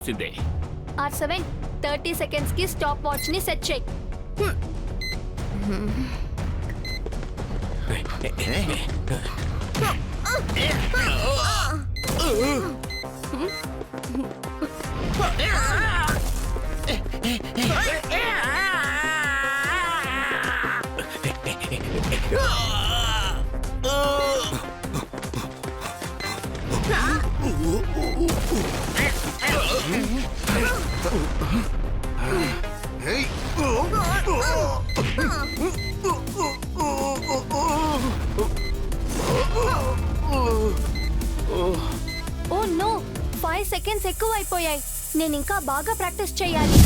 R7 30 seconds కి stop watch ని set చేయి. ఓ నో, 5 seconds ఎక్కువ అయిపోయాయి. నేను ఇంకా బాగా ప్రాక్టీస్ చేయాలి.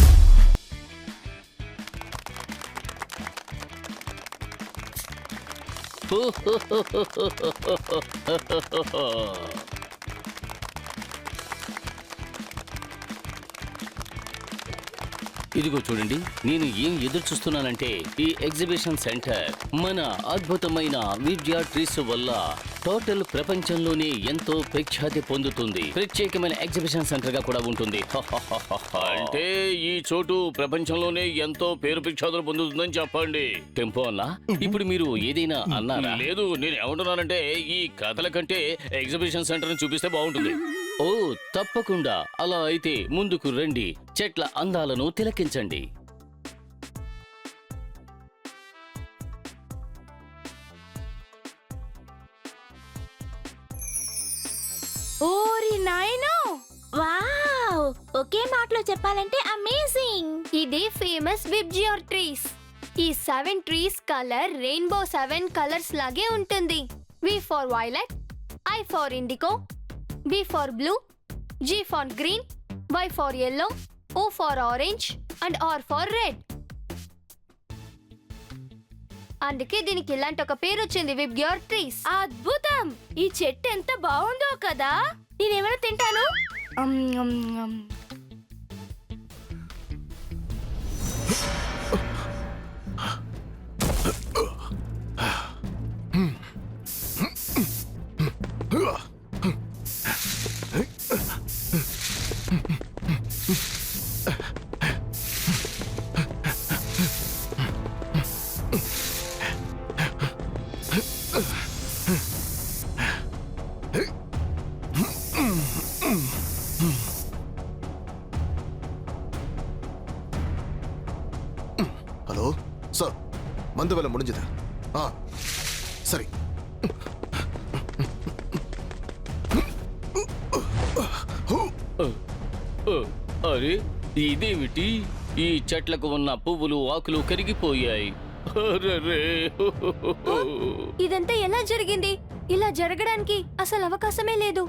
ఇదిగో చూడండి, నేను ఏం ఎదురు చూస్తున్నానంటే ఈ ఎగ్జిబిషన్ సెంటర్ మన అద్భుతమైన విద్యా ట్రీస్ వల్ల టోటల్ ప్రపంచంలోనే ఎంతో ప్రఖ్యాతి పొందుతుంది. ప్రత్యేకమైన ఎగ్జిబిషన్ సెంటర్ గా కూడా ఉంటుంది. అంటే ఈ చోటు ప్రపంచంలోనే ఎంతో పేరు ప్రఖ్యాతులు పొందుతుందని చెప్పండి. టెంపో అన్నా, ఇప్పుడు మీరు ఏదైనా అన్నారా? లేదు, నేను ఏమంటున్నానంటే ఈ కథల కంటే ఎగ్జిబిషన్ సెంటర్ చూపిస్తే బాగుంటుంది. ఓ తప్పకుండా, అలా అయితే ముందుకు రండి, చెట్ల అందాలను తిలకించండి. ఓరి నాయనో, వావ్! ఒకే మాటలో చెప్పాలంటే అమేజింగ్. ఇది ఫేమస్ విబ్జియోర్ ట్రీస్. ఈ 7 ట్రీస్ కలర్ రెయిన్బో 7 కలర్స్ లాగే ఉంటుంది. V for violet, I for indigo, B for blue, G for green, Y for yellow, O for orange and R for red. అందుకే దీనికి ఇలాంటి ఒక పేరు వచ్చింది, విబ్జియోర్ ట్రీస్. అద్భుతం! ఈ చెట్టు ఎంత బాగుందో కదా. నేనేమైనా తింటాను. ஹலோ சார், மந்து வேலை முடிஞ்சது. சரி. అరే ఇదేమిటి? ఈ చెట్లకు ఉన్న పువ్వులు ఆకులు కరిగిపోయాయి. ఇదంతా ఎలా జరిగింది? ఇలా జరగడానికి అసలు అవకాశమే లేదు.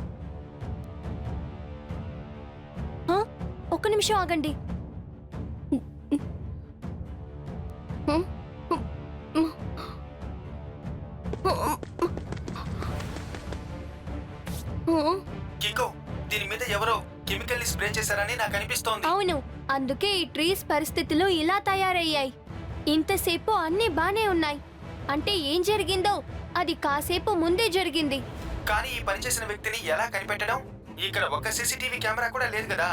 ఒక్క నిమిషం ఆగండి. దీని మీద ఎవరో కెమికల్ ని స్ప్రే చేశారని నాకు అనిపిస్తోంది. అవును, అందుకే ఈ ట్రీస్ పరిస్థితులు ఇలా తయారయ్యాయి. ఇంతసేపు అన్ని బానే ఉన్నాయి. అంటే ఏం జరిగిందో అది కాసేపు ముందే జరిగింది. కానీ ఈ పని చేసిన వ్యక్తిని ఎలా కనిపెట్టడం? ఇక్కడ ఒక సీసీటీవీ కెమెరా కూడా లేదు కదా.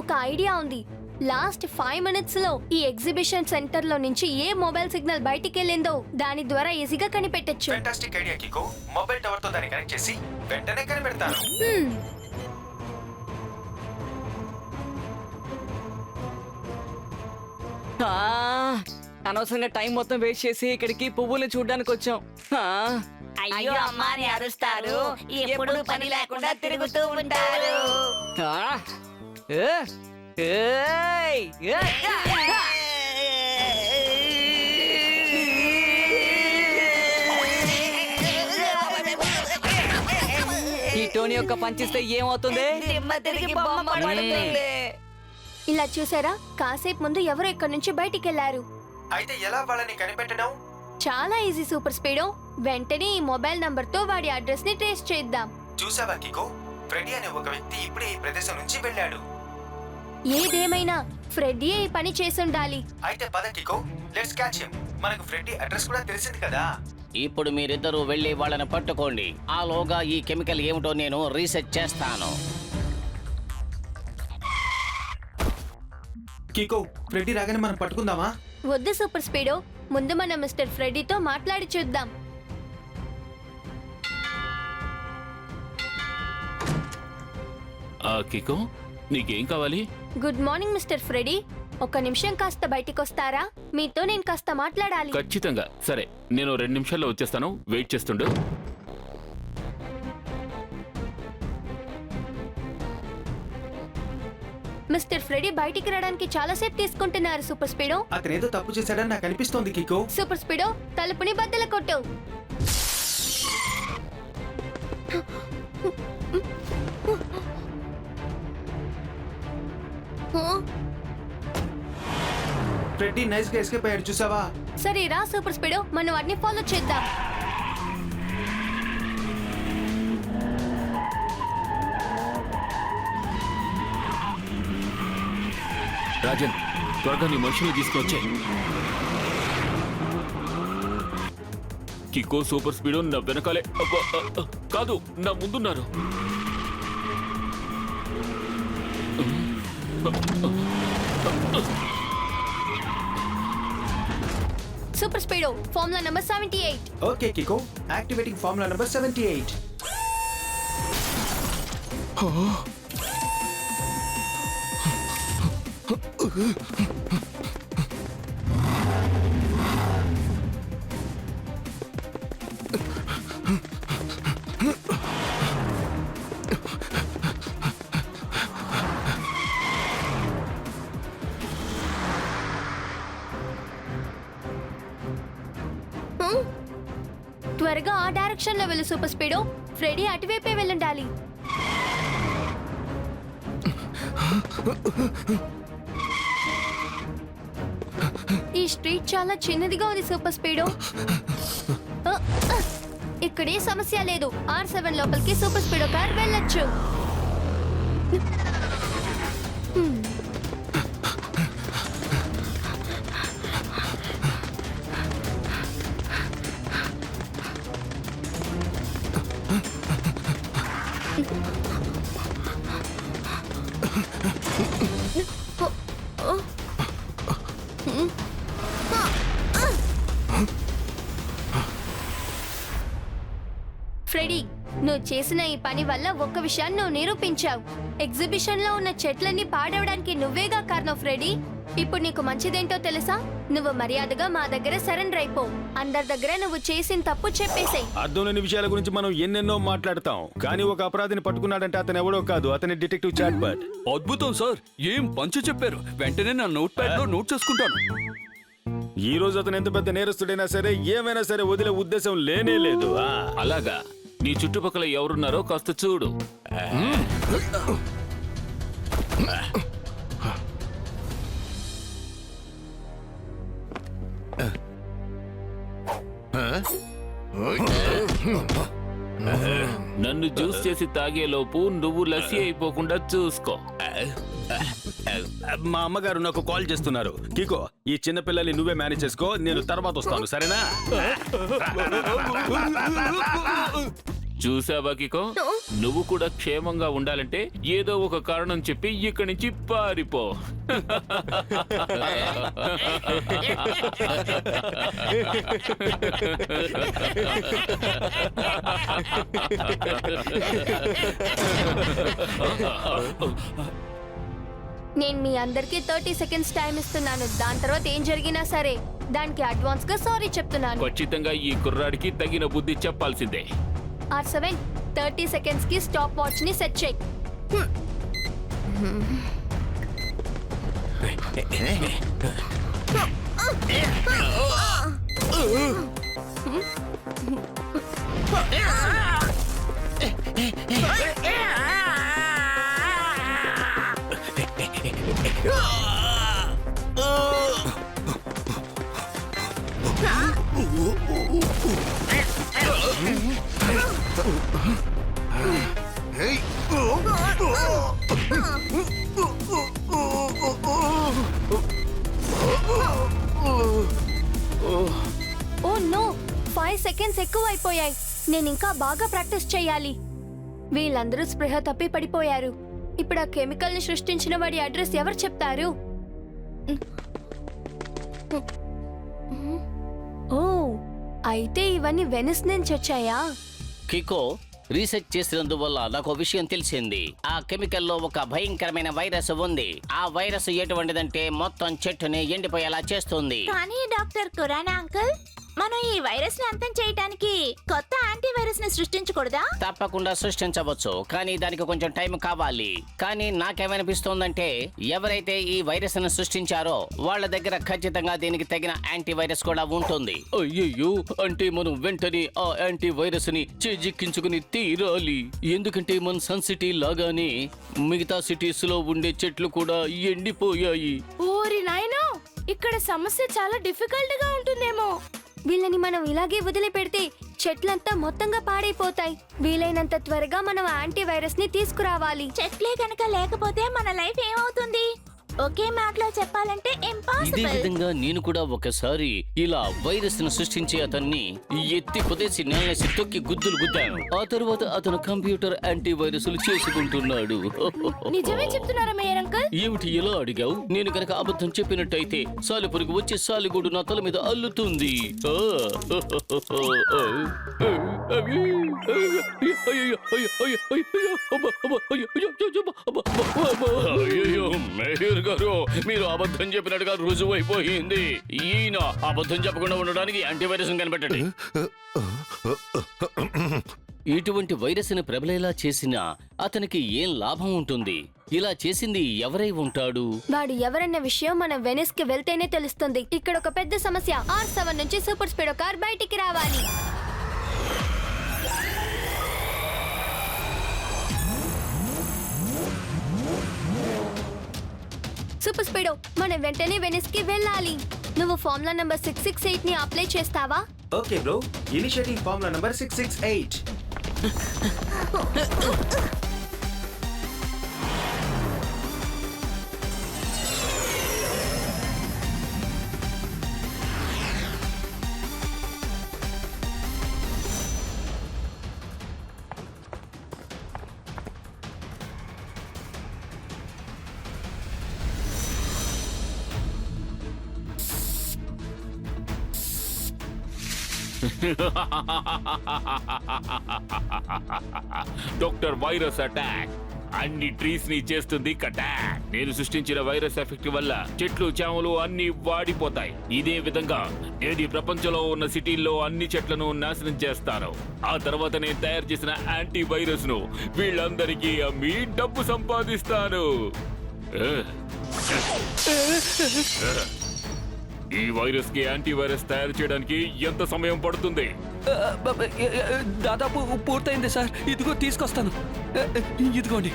ఒక ఐడియా ఉంది. లాస్ట్ 5 minutes లో ఈ ఎగ్జిబిషన్ సెంటర్ లో నుంచి ఏ మొబైల్ సిగ్నల్ బయటికి వెళ్ళిందో దాని ద్వారా ఈజీగా కనిపెట్టొచ్చు. Fantastic idea Kiko. Mobile tower తో దాన్ని కనెక్ట్ చేసి వెంటనే కనిపెడతాను. అనవసరంగా టైం మొత్తం వేస్ట్ చేసి ఇక్కడికి పువ్వులు చూడడానికి వచ్చాం. అయ్యో అమ్మా అని అరుస్తారు. ఎప్పుడు పని లేకుండా తిరుగుతూ ఉంటారు. ఈ టోనీ యొక్క పంచిస్తే ఏమవుతుంది? ఇలా చూసారా, కాసేపు ముందు ఎవరో ఇక్కడ నుంచి బయటికి వెళ్లారు. అయితే ఎలా వాళ్ళని కనిపెట్టడం? చాలా ఈజీ సూపర్ స్పీడో. వెంటనే ఈ మొబైల్ నంబర్ తో వాడి అడ్రస్ ని ట్రేస్ చేద్దాం. చూసావా కికో, ఫ్రెడీ అనే ఒక వ్యక్తి ఇప్పుడే ఈ ప్రదేశం నుంచి వెళ్ళాడు. ఏదేమైనా ఫ్రెడ్డీయే ఈ పని చేసుండాలి. అయితే పద కికో, లెట్స్ క్యాచ్ హిమ్. మనకు ఫ్రెడ్డీ అడ్రస్ కూడా తెలిసింది కదా. ఇప్పుడు మీరిద్దరూ వెళ్ళి వాళ్ళని పట్టుకోండి. ఆలోగా ఈ కెమికల్ ఏమిటో నేను రీసెర్చ్ చేస్తాను. కికో ఫ్రెడ్డీ రాగానే మనం పట్టుకుందామా? వద్దు సూపర్ స్పీడో, ముందు మనం మిస్టర్ ఫ్రెడీతో మాట్లాడి చూద్దాం. కికో నీకేం కావాలి? Good morning mister Freddie. ఒక్క నిమిషం కాస్త బయటికొస్తారా? మీతో నేను కాస్త మాట్లాడాలి. ఖచ్చితంగా. సరే, నేను 2 నిమిషాల్లో వచ్చేస్తాను. వెయిట్ చేస్తుండు. మిస్టర్ ఫ్రెడీ బయటికి రావడానికి చాలాసేపు తీసుకుంటున్నారు సూపర్ స్పీడో. అతనేదో తప్పు చేశాడని నాకు అనిపిస్తోంది కికో. సూపర్ స్పీడో, తలుపుని బద్దలు కొట్టు. ఫ్రెడ్డీ నైస్ గా ఎస్కేప్ అయ్యాడు చూసావా? సరే రా సూపర్ స్పీడో, మనం వాటిని ఫాలో చేద్దాం. రాజన్, త్వరగా నీ మనుషుల్ని తీసుకొచ్చే. కికో సూపర్ స్పీడ్ నా వెనకాలే. అబ్బా, కాదు, నా ముందున్నారు. Super speedo, formula number 78. Okay Kiko, activating formula number 78. త్వరగా ఆ డైరెక్షన్ లో వెళ్ళు సూపర్ స్పీడో. ఫ్రెడీ అటువైపే వెళ్ళుండాలి. ఈ స్ట్రీట్ చాలా చిన్నదిగా ఉంది సూపర్ స్పీడో. ఇక్కడే సమస్య లేదు. R7 లోపలికి సూపర్ స్పీడో కార్ వెళ్ళొచ్చు. ఫ్రెడీ, నువ్వు చేసిన ఈ పని వల్ల ఒక్క విషయాన్ని నువ్వు నిరూపించావు. ఎగ్జిబిషన్ లో ఉన్న చెట్లన్నీ పాడవడానికి నువ్వేగా కారణం ఫ్రెడీ. ఇప్పుడు నీకు మంచిదేంటో తెలుసా? నువ్వు మర్యాదగా మా దగ్గర సరెండర్ అయిపో. అందరి దగ్గర నువ్వు చేసిన తప్పు చెప్పేసేయ్. అర్థం లేని విషయాల గురించి మనం ఎన్నెన్నో మాట్లాడతాం, కానీ ఒక అపరాధిని పట్టుకున్నాడంటే అతను ఎవడో కాదు, అతని డిటెక్టివ్ చాట్బట్. అద్భుతం సార్, ఏం పంచి చెప్పారు. వెంటనే నా నోట్ ప్యాడ్ లో నోట్ చేసుకుంటాను. ఈ రోజు అతను ఎంత పెద్ద నేరస్తుడైనా సరే, ఏమైనా సరే వదిలే ఉద్దేశం లేనే లేదు. అలాగా, నీ చుట్టుపక్కల ఎవరున్నారో కాస్త చూడు. నన్ను జ్యూస్ చేసి తాగేలోపు నువ్వు లస్సీ అయిపోకుండా చూసుకో. మా అమ్మగారు నాకు కాల్ చేస్తున్నారు. కికో, ఈ చిన్న పిల్లల్ని నువ్వే మేనేజ్ చేసుకో, నేను తర్వాత వస్తాను, సరేనా? చూసావా కికో, నువ్వు కూడా క్షేమంగా ఉండాలంటే ఏదో ఒక కారణం చెప్పి ఇక్కడి నుంచి పారిపో. నేను మీ అందరికి 30 సెకండ్స్ టైం ఇస్తున్నాను. దాని తర్వాత ఏం జరిగినా సరే దానికి అడ్వాన్స్ గా సారీ చెప్తున్నాను. ఖచ్చితంగా ఈ కుర్రాడికి తగిన బుద్ధి చెప్పాల్సిందే. R7, 30 సెకండ్స్ కి స్టాప్ వాచ్ ని సెట్ చేయి. ఓ నో, 5 సెకండ్స్ ఎక్కువ అయిపోయాయి. నేను ఇంకా బాగా ప్రాక్టీస్ చేయాలి. వీళ్ళందరూ స్పృహ తప్పి పడిపోయారు. ఇప్పుడు ఆ కెమికల్ ని సృష్టించిన వాడి అడ్రస్ ఎవరు చెప్తారు? ఓ అయితే ఇవన్నీ వెనిస్ నుంచి వచ్చాయా? కికో, రీసెర్చ్ చేసినందువల్ల నాకు విషయం తెలిసింది. ఆ కెమికల్లో ఒక భయంకరమైన వైరస్ ఉంది. ఆ వైరస్ ఎటువంటిదంటే మొత్తం చెట్టుని ఎండిపోయేలా చేస్తుంది. కానీ డాక్టర్ ఖురానా అంకుల్, మనం ఈ వైరస్ ని అంతం చేయడానికి కొత్త యాంటీవైరస్ ని సృష్టించకూడదా? తప్పకుండా సృష్టించవచ్చు, కానీ దానికి కొంచెం టైం కావాలి. కానీ నాకేమనిపిస్తోందంటే ఎవరైతే ఈ వైరస్ ను సృష్టించారో వాళ్ళ దగ్గర ఖచ్చితంగా దీనికి తగిన యాంటీవైరస్ కూడా ఉంటుంది. అయ్యయ్యో, అంటే మనం వెంటనే ఆ యాంటీవైరస్ ని చేజిక్కించుకుని తీరాలి. ఎందుకంటే మన సన్ సిటీ లాగానే మిగతా సిటీస్ లో ఉండే చెట్లు కూడా ఎండిపోయాయి. ఓరి నాయనో, ఇక్కడ సమస్య చాలా డిఫికల్ట్ గా ఉంటుందేమో. వీళ్ళని మనం ఇలాగే వదిలిపెడితే చెట్లంతా మొత్తంగా పాడైపోతాయి. వీలైనంత త్వరగా మనం యాంటీవైరస్ ని తీసుకురావాలి. చెట్లే కనుక లేకపోతే మన లైఫ్ ఏమవుతుంది? ఒకే మాటలో చెప్పాలంటే ఇదే ఇంపాసిబుల్. విధంగా నేను కూడా ఒకసారి ఇలా వైరస్ ను సృష్టించి అతన్ని ఎత్తి కుదేసి నేలసి తొక్కి గుద్దులు గుద్దాను. ఆ తర్వాత అతను కంప్యూటర్ యాంటీవైరస్లు చేసుకుంటున్నాడు. నిజమే చెప్తున్నారా మేయర్ అంకుల్? ఏమిటి ఎలా అడిగావు? నేను కనుక అబద్ధం చెప్పినట్టయితే సాలిపురుగు వచ్చి సాలిగూడు నా తల మీద అల్లుతుంది. అయ్యో మేయర్ గారు, మీరు అబద్ధం చెప్పినట్టుగా రుజువైపోయింది. ఈయన అబద్ధం చెప్పకుండా ఉండడానికి యాంటీవైరస్ కనిపెట్టండి. ఇటువంటి వైరస్ ని ప్రబలేలా చేసినా అతనికి ఏం లాభం ఉంటుంది? ఇలా చేసింది ఎవరై ఉంటాడు? వాడు ఎవరన్న విషయం మనం వెనిస్ కి వెళ్తేనే తెలుస్తుంది. ఇక్కడ ఒక పెద్ద సమస్య. R7 నుంచి సూపర్ స్పీడో కార్ బయటికి రావాలి. సూపర్ స్పీడో, మనం వెంటనే వెనిస్ కి వెళ్ళాలి. నువ్వు ఫార్ములా నంబర్ 668 ని అప్లై చేస్తావా? Okay bro, initiating formula number 668. Doctor virus attack అన్ని ట్రీస్ ని చేస్తుంది కటాక్. నేను సృష్టించిన వైరస్ ఎఫెక్ట్ వల్ల చెట్లు చేమలు అన్ని వాడిపోతాయి. ఇదే విధంగా నేను ఈ ప్రపంచంలో ఉన్న సిటీల్లో అన్ని చెట్లను నాశనం చేస్తాను. ఆ తర్వాత నేను తయారు చేసిన యాంటీ వైరస్ ను వీళ్ళందరికీ అమ్మి డబ్బు సంపాదిస్తాను. ఈ వైరస్ కి యాంటీవైరస్ తయారు చేయడానికి ఎంత సమయం పడుతుంది? దాదాపు పూర్తయింది సార్. ఇదిగో తీసుకొస్తాను. ఇదిగోండి.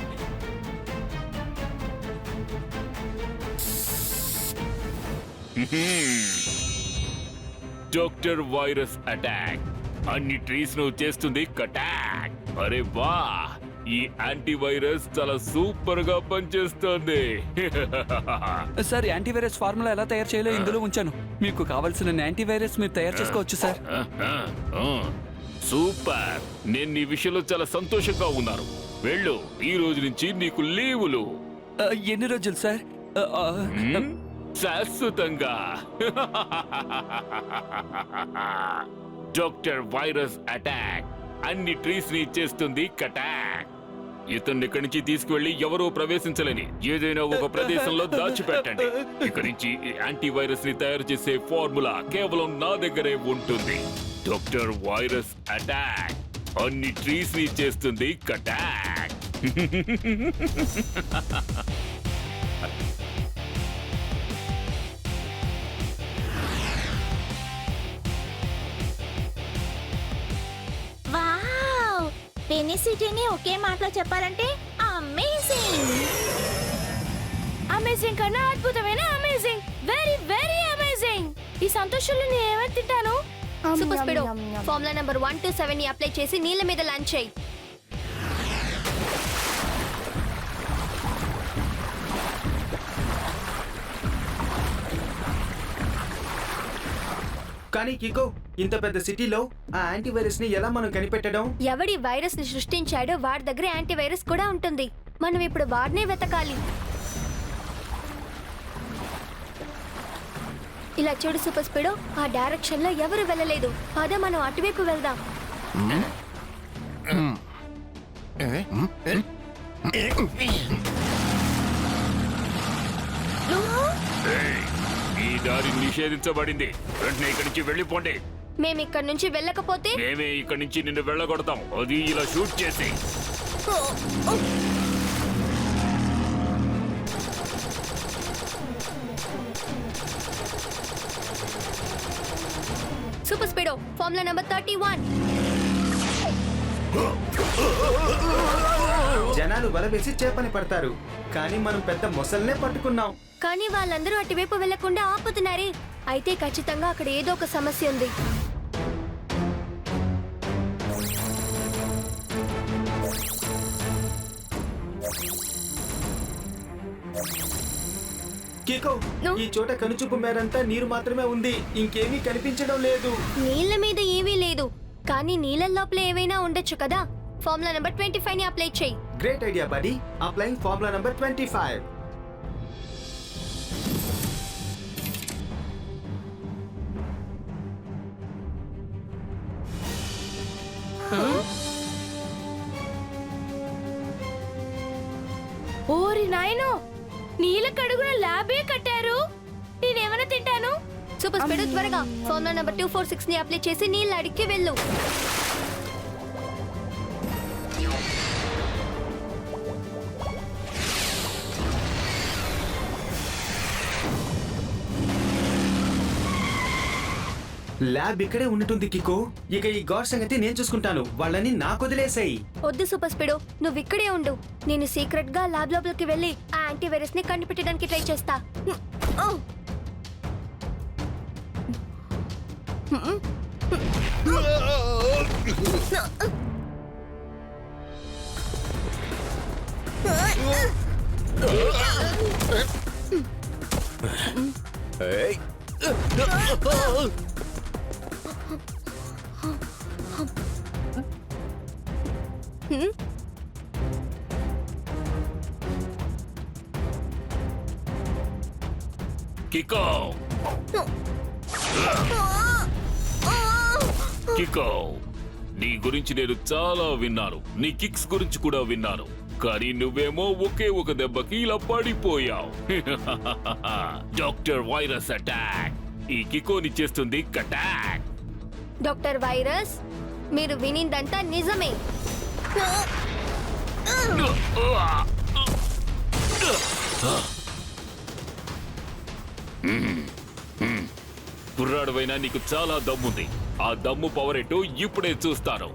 డాక్టర్ వైరస్ అటాక్ అన్ని ట్రీస్ ను చేస్తుంది కటాక్. అరే వా, ఈ యాంటీవైరస్ చాలా సూపర్ గా పనిచేస్తుంది. సార్, యాంటీవైరస్ ఫార్ములా ఎలా తయారు చేయాలో ఇందులో ఉంచాను. మీకు కావాల్సిన యాంటీవైరస్ మీరు తయారు చేసుకోవచ్చు సార్. సూపర్, నేను ఈ విషయంలో చాలా సంతోషంగా ఉన్నాను. వెళ్ళు, ఈ రోజు నుంచి నీకు లీవులు. ఎన్ని రోజులు సార్? శాశ్వతంగా. డాక్టర్ వైరస్ అటాక్ అన్ని ట్రీస్ ని చేస్తుంది కటాక్. ఇతన్ని ఇక్కడి నుంచి తీసుకువెళ్లి ఎవరూ ప్రవేశించలేని ఏదైనా ఒక ప్రదేశంలో దాచిపెట్టండి. ఇక్కడి నుంచి యాంటీవైరస్ ని తయారు చేసే ఫార్ములా కేవలం నా దగ్గరే ఉంటుంది. డాక్టర్ వైరస్ అటాక్ అన్ని ట్రీస్ ని చేస్తుంది కటాక్. వావ్, వెనిస్ సిటీని ఒకే మాటలో చెప్పాలంటే అమేజింగ్. అమేజింగ్ కన్నా అద్భుతమైన అమేజింగ్. Very very amazing. ఈ సంతోషంలో నేను ఏమైనా తింటాను? Super speedo, formula number 1 to 7 ని అప్లై చేసి నీళ్ళ మీద లంచ్ చేయి. కానీ కికో, ఇంత పెద్ద సిటీలో ఆ యాంటీవైరస్ ని ఎలా మనం కనిపెట్టడం? ఎవడి వైరస్ ని సృష్టించాడో వాడి దగ్గర యాంటీవైరస్ కూడా ఉంటుంది. మనం ఇప్పుడు వాడినే వెతకాలి. ఇలా చూడు సూపర్ స్పీడో, ఆ డైరెక్షన్ లో ఎవరు వెళ్ళలేదు. పద మనం అటువైపు వెళ్దాం. ఏయ్, ఈ దారి నిషేధించబడింది. వెంటనే ఇక్కడి నుంచి వెళ్ళిపోండి. మేము ఇక్కడ నుంచి వెళ్ళకపోతే మేమే ఇక్కడి నుంచి నిన్ను వెళ్ళగొడతాం. అది ఇలా షూట్ చేసి. Super speedo formula number 31. జనాలు వల వేసి చేపని పడతారు, కానీ మనం పెద్ద మొసల్నే పట్టుకున్నాం. కానీ వాళ్ళందరూ అటువైపు వెళ్లకుండా ఆపుతున్నారే. అయితే ఖచ్చితంగా అక్కడ ఏదో ఒక సమస్య ఉంది. కీకో, ఈ చోట కనుచూపు మేరంతా నీరు మాత్రమే ఉంది, ఇంకేమీ కనిపించడం లేదు. నీళ్ల మీద ఏమీ లేదు, కానీ నీళ్ళ లోపల ఏవైనా ఉండొచ్చు కదా. ఫార్ములా నెంబర్ 25 ని అప్లై చేయి. Great idea buddy. Applying formula number 25. ఓరి నాయనో, నీళ్ళ కడుగున ల్యాబే కట్టారు. నేనేమైనా తింటాను. సూపర్ స్పీడ్ త్వరగా ఫార్ములా నెంబర్ 246 ని అప్లై చేసి నీళ్ళ అడిగి వెళ్ళు. ల్యాబ్ ఇక్కడే ఉన్నట్టుంది కికో. ఇక ఈ గాడ్ సంగతి నేను చూసుకుంటాను. వాళ్ళని నాకు వదిలేసాయి. వద్దు సూపర్ స్పీడో, నువ్వు ఇక్కడే ఉండు. నేను సీక్రెట్ గా ల్యాబ్ లోపలికి వెళ్ళి ఆ యాంటీవైరస్ ని కనిపెట్టడానికి ట్రై చేస్తా. కికో, కికో, నీ గురించి నేను చాలా విన్నాను. నీ కిక్స్ గురించి కూడా విన్నాను. కానీ నువ్వేమో ఒకే ఒక దెబ్బకి ఇలా పడిపోయావు. Doctor virus attack. ఈ కికోని చేస్తుంది కటాక్. డాక్టర్ వైరస్, మీరు వినిందంతా నిజమే. కుర్రాడువైనా నీకు చాలా దమ్ముంది. ఆ దమ్ము పవర్ ఏంటో ఇప్పుడే చూస్తాను.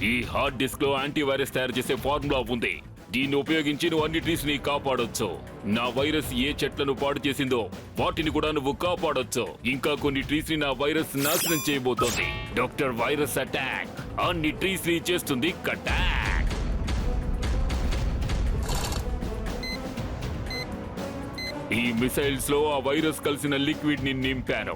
ఈ హార్డ్ డిస్క్ లో యాంటీవైరస్ తయారు చేసే ఫార్ములా ఉంది. దీన్ని ఉపయోగించి నువ్వు అన్ని ట్రీస్ ని కాపాడొచ్చు. నా వైరస్ ఏ చెట్లను పాడు చేసిందో వాటిని కూడా నువ్వు కాపాడొచ్చు. ఇంకా కొన్ని ట్రీస్ ని నా వైరస్ నాశనం చేయబోతోంది. డాక్టర్ వైరస్ అటాక్ అన్ని ట్రీస్ ని చేస్తుంది కటాక్. ఈ మిసైల్స్ లో ఆ వైరస్ కలిసిన లిక్విడ్ ని నింపాను.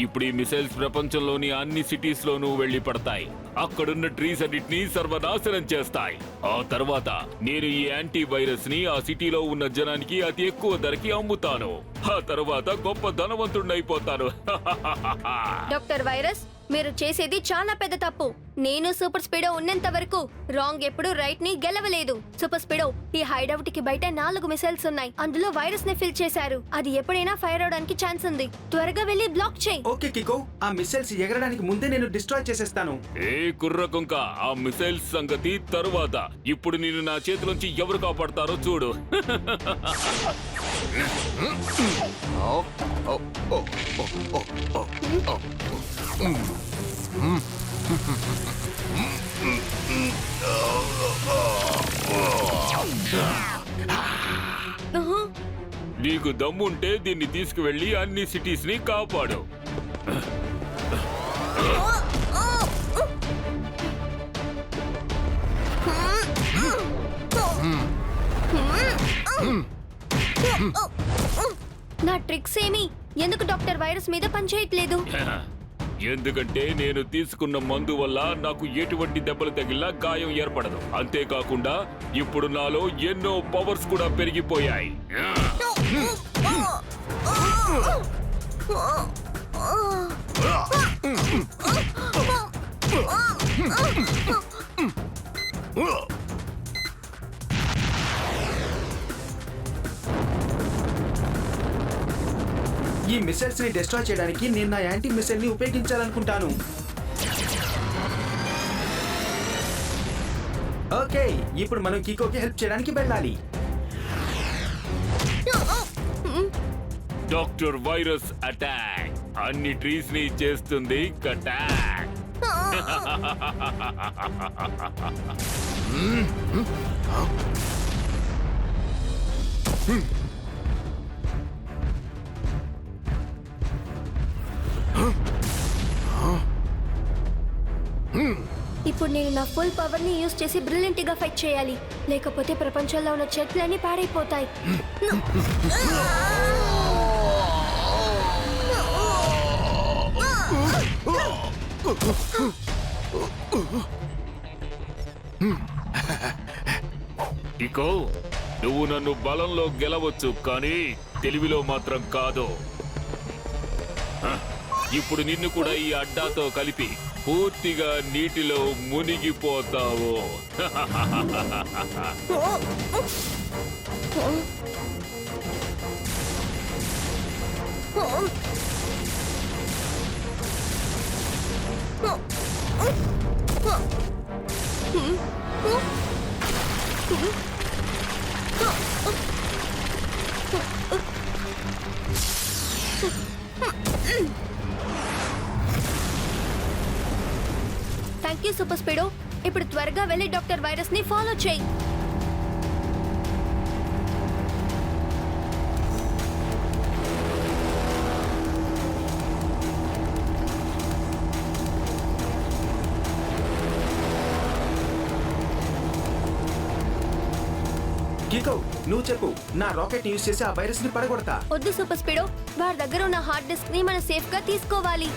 ఇప్పుడు ఈ మిసైల్స్ ప్రపంచంలోని అన్ని సిటీస్ లోనూ వెళ్లి పడతాయి. అక్కడున్న ట్రీస్ అన్నిటినీ సర్వనాశనం చేస్తాయి. ఆ తర్వాత నేను ఈ యాంటీ వైరస్ ని ఆ సిటీలో ఉన్న జనానికి అతి ఎక్కువ ధరకి అమ్ముతాను. ఆ తర్వాత గొప్ప ధనవంతుడినైపోతాను. డాక్టర్ వైరస్, మీరు చేసేది చాలా పెద్ద తప్పు. నేను సూపర్ స్పీడో ఉన్నంత వరకు రాంగ్ ఎప్పుడు రైట్ ని గెలవలేదు. సూపర్ స్పీడో, ఈ హైడౌట్ కి బయట 4 మిసైల్స్ ఉన్నాయి. అందులో వైరస్ ని ఫిల్ చేశారు. అది ఎప్పుడైనా ఫైర్ అవడానికి ఛాన్స్ ఉంది. త్వరగా వెళ్ళి బ్లాక్ చేయి. ఓకే కికో, ఆ మిసైల్స్ ఎగరడానికి ముందే నేను డిస్ట్రాయ్ చేసేస్తాను. ఏ కుర్రకుంక, ఆ మిసైల్స్ సంగతి తరువాత. ఇప్పుడు నేను నా చేతిలోంచి ఎవరు కాపాడతారో చూడు. నీకు దమ్ముంటే దీన్ని తీసుకువెళ్ళి అన్ని సిటీస్ ని కాపాడు. నా ట్రిక్స్ ఏమి ఎందుకు డాక్టర్ వైరస్ మీద పనిచేయట్లేదు? ఎందుకంటే నేను తీసుకున్న మందు వల్ల నాకు ఎటువంటి దెబ్బలు తగిలినా గాయం ఏర్పడదు. అంతేకాకుండా ఇప్పుడు నాలో ఎన్నో పవర్స్ కూడా పెరిగిపోయాయి. ఈ మిసైల్స్ ని డిస్ట్రాయ్ చేయడానికి నేను నా యాంటీ మిసైల్ ని ఉపయోగించాలనుకుంటాను. ఓకే, ఇప్పుడు మనం కికోకి హెల్ప్ చేయడానికి వెళ్ళాలి. డాక్టర్ వైరస్ అటాక్ అన్ని ట్రీస్ ని చేస్తుంది కటాక్. ఇప్పుడు నేను నా ఫుల్ పవర్ ని యూజ్ చేసి బ్రిలియంట్ గా ఫైట్ చేయాలి, లేకపోతే ప్రపంచంలో ఉన్న చెట్లన్నీ పాడైపోతాయి. ఇకో నువ్వు నన్ను బలంలో గెలవచ్చు కానీ తెలివిలో మాత్రం కాదు. ఇప్పుడు నిన్ను కూడా ఈ అడ్డాతో కలిపి పూర్తిగా నీటిలో మునిగిపోతావు. Thank you super speedo. ఇప్పుడు త్వరగా వెళ్ళి డాక్టర్ వైరస్ ని ఫాలో చేయి. కికో, నువ్వు చెప్పు, నా రాకెట్ యూజ్ చేసి ఆ వైరస్ ని పడగొడతా. వద్దు సూపర్ స్పీడో, వారి దగ్గర ఉన్న హార్డ్ డిస్క్ ని మనం సేఫ్ గా తీసుకోవాలి.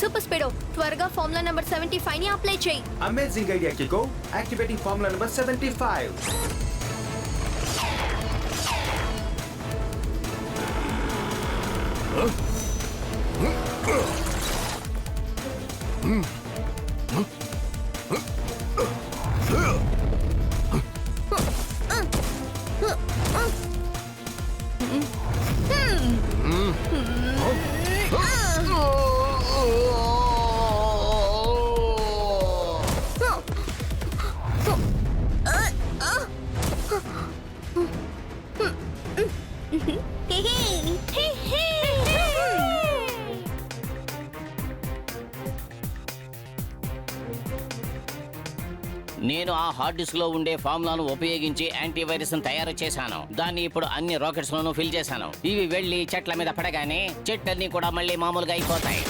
సూపర్ స్పీడో, త్వరగా ఫార్ములా నంబర్ 75 ని అప్లై చేయి. Amazing idea Kiko. Activating formula number 75. నేను ఆ హార్డ్ డిస్క్ లో ఉండే ఫార్ములాను ఉపయోగించి యాంటీవైరస్ తయారు చేశాను. దాన్ని ఇప్పుడు అన్ని రాకెట్స్ లోనూ ఫిల్ చేశాను. ఇవి వెళ్లి చెట్ల మీద పడగానే చెట్లన్నీ కూడా మళ్ళీ మామూలుగా అయిపోతాయి.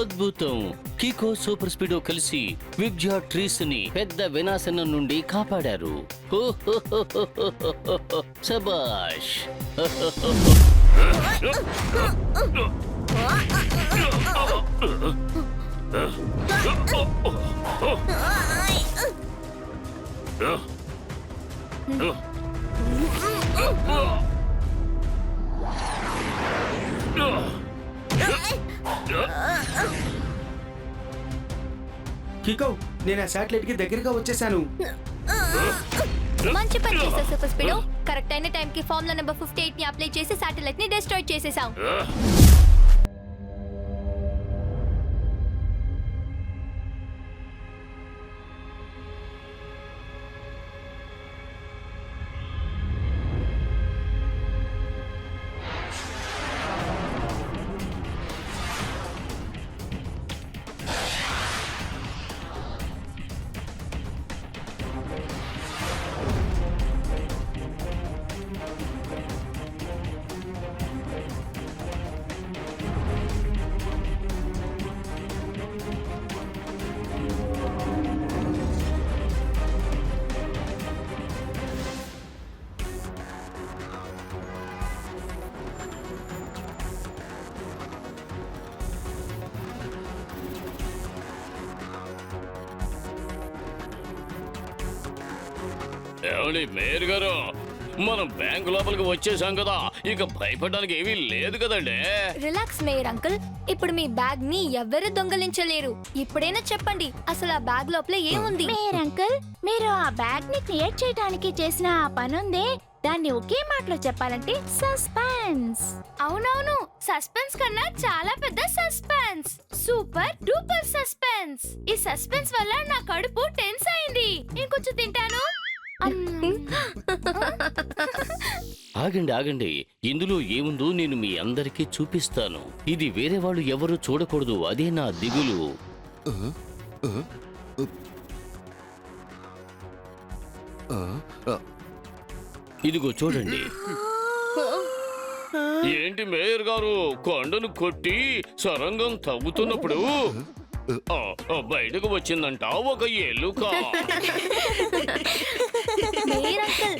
అద్భుతం! కికో సూపర్ స్పీడో కలిసి విబ్జియా ట్రీస్ ని పెద్ద వినాశనం నుండి కాపాడారు. శబాష్! కికో, నేను ఆ శాటిలైట్ కి దగ్గరగా వచ్చేసాను. మంచి పని చేసావు సూపర్ స్పీడో. కరెక్ట్ అయిన టైం కి ఫార్ములా నెంబర్ 58 ని అప్లై చేసి శాటిలైట్ ని డిస్ట్రాయ్ చేసేసాం. ఏమండి మేయర్ గారు, మనం బ్యాంక్ లోపలికి వచ్చేసాం కదా, ఇక భయపడడానికి ఏమీ లేదు కదండి. రిలాక్స్ మేయర్ అంకుల్, ఇప్పుడు మీ బ్యాగ్ ని ఎవ్వరూ దొంగలించలేరు. ఇప్పుడైనా చెప్పండి, అసలు ఆ బ్యాగ్ లోపల ఏముంది? మేయర్ అంకుల్, మీరు ఆ బ్యాగ్ ని క్రియేట్ చేయడానికి చేసిన ఆ పనుందే, దాన్ని ఒకే మాటలో చెప్పాలంటే సస్పెన్స్. అవునవును, సస్పెన్స్ కన్నా చాలా పెద్ద సస్పెన్స్. Super duper suspense. ఈ సస్పెన్స్ వల్ల నా కడుపు టెన్స్ అయింది. ఇంకొంచెం తింటాను. ఆగండి ఆగండి, ఇందులో ఏముందో నేను మీ అందరికీ చూపిస్తాను. ఇది వేరే వాళ్ళు ఎవరు చూడకూడదు, అదే నా దిగులు. ఇదిగో చూడండి. ఏంటి మేయర్ గారు, కొండను కొట్టి సొరంగం తవ్వుతున్నప్పుడు బయటకు వచ్చిందంట ఒక ఎలుక. మేయర్ అంకుల్,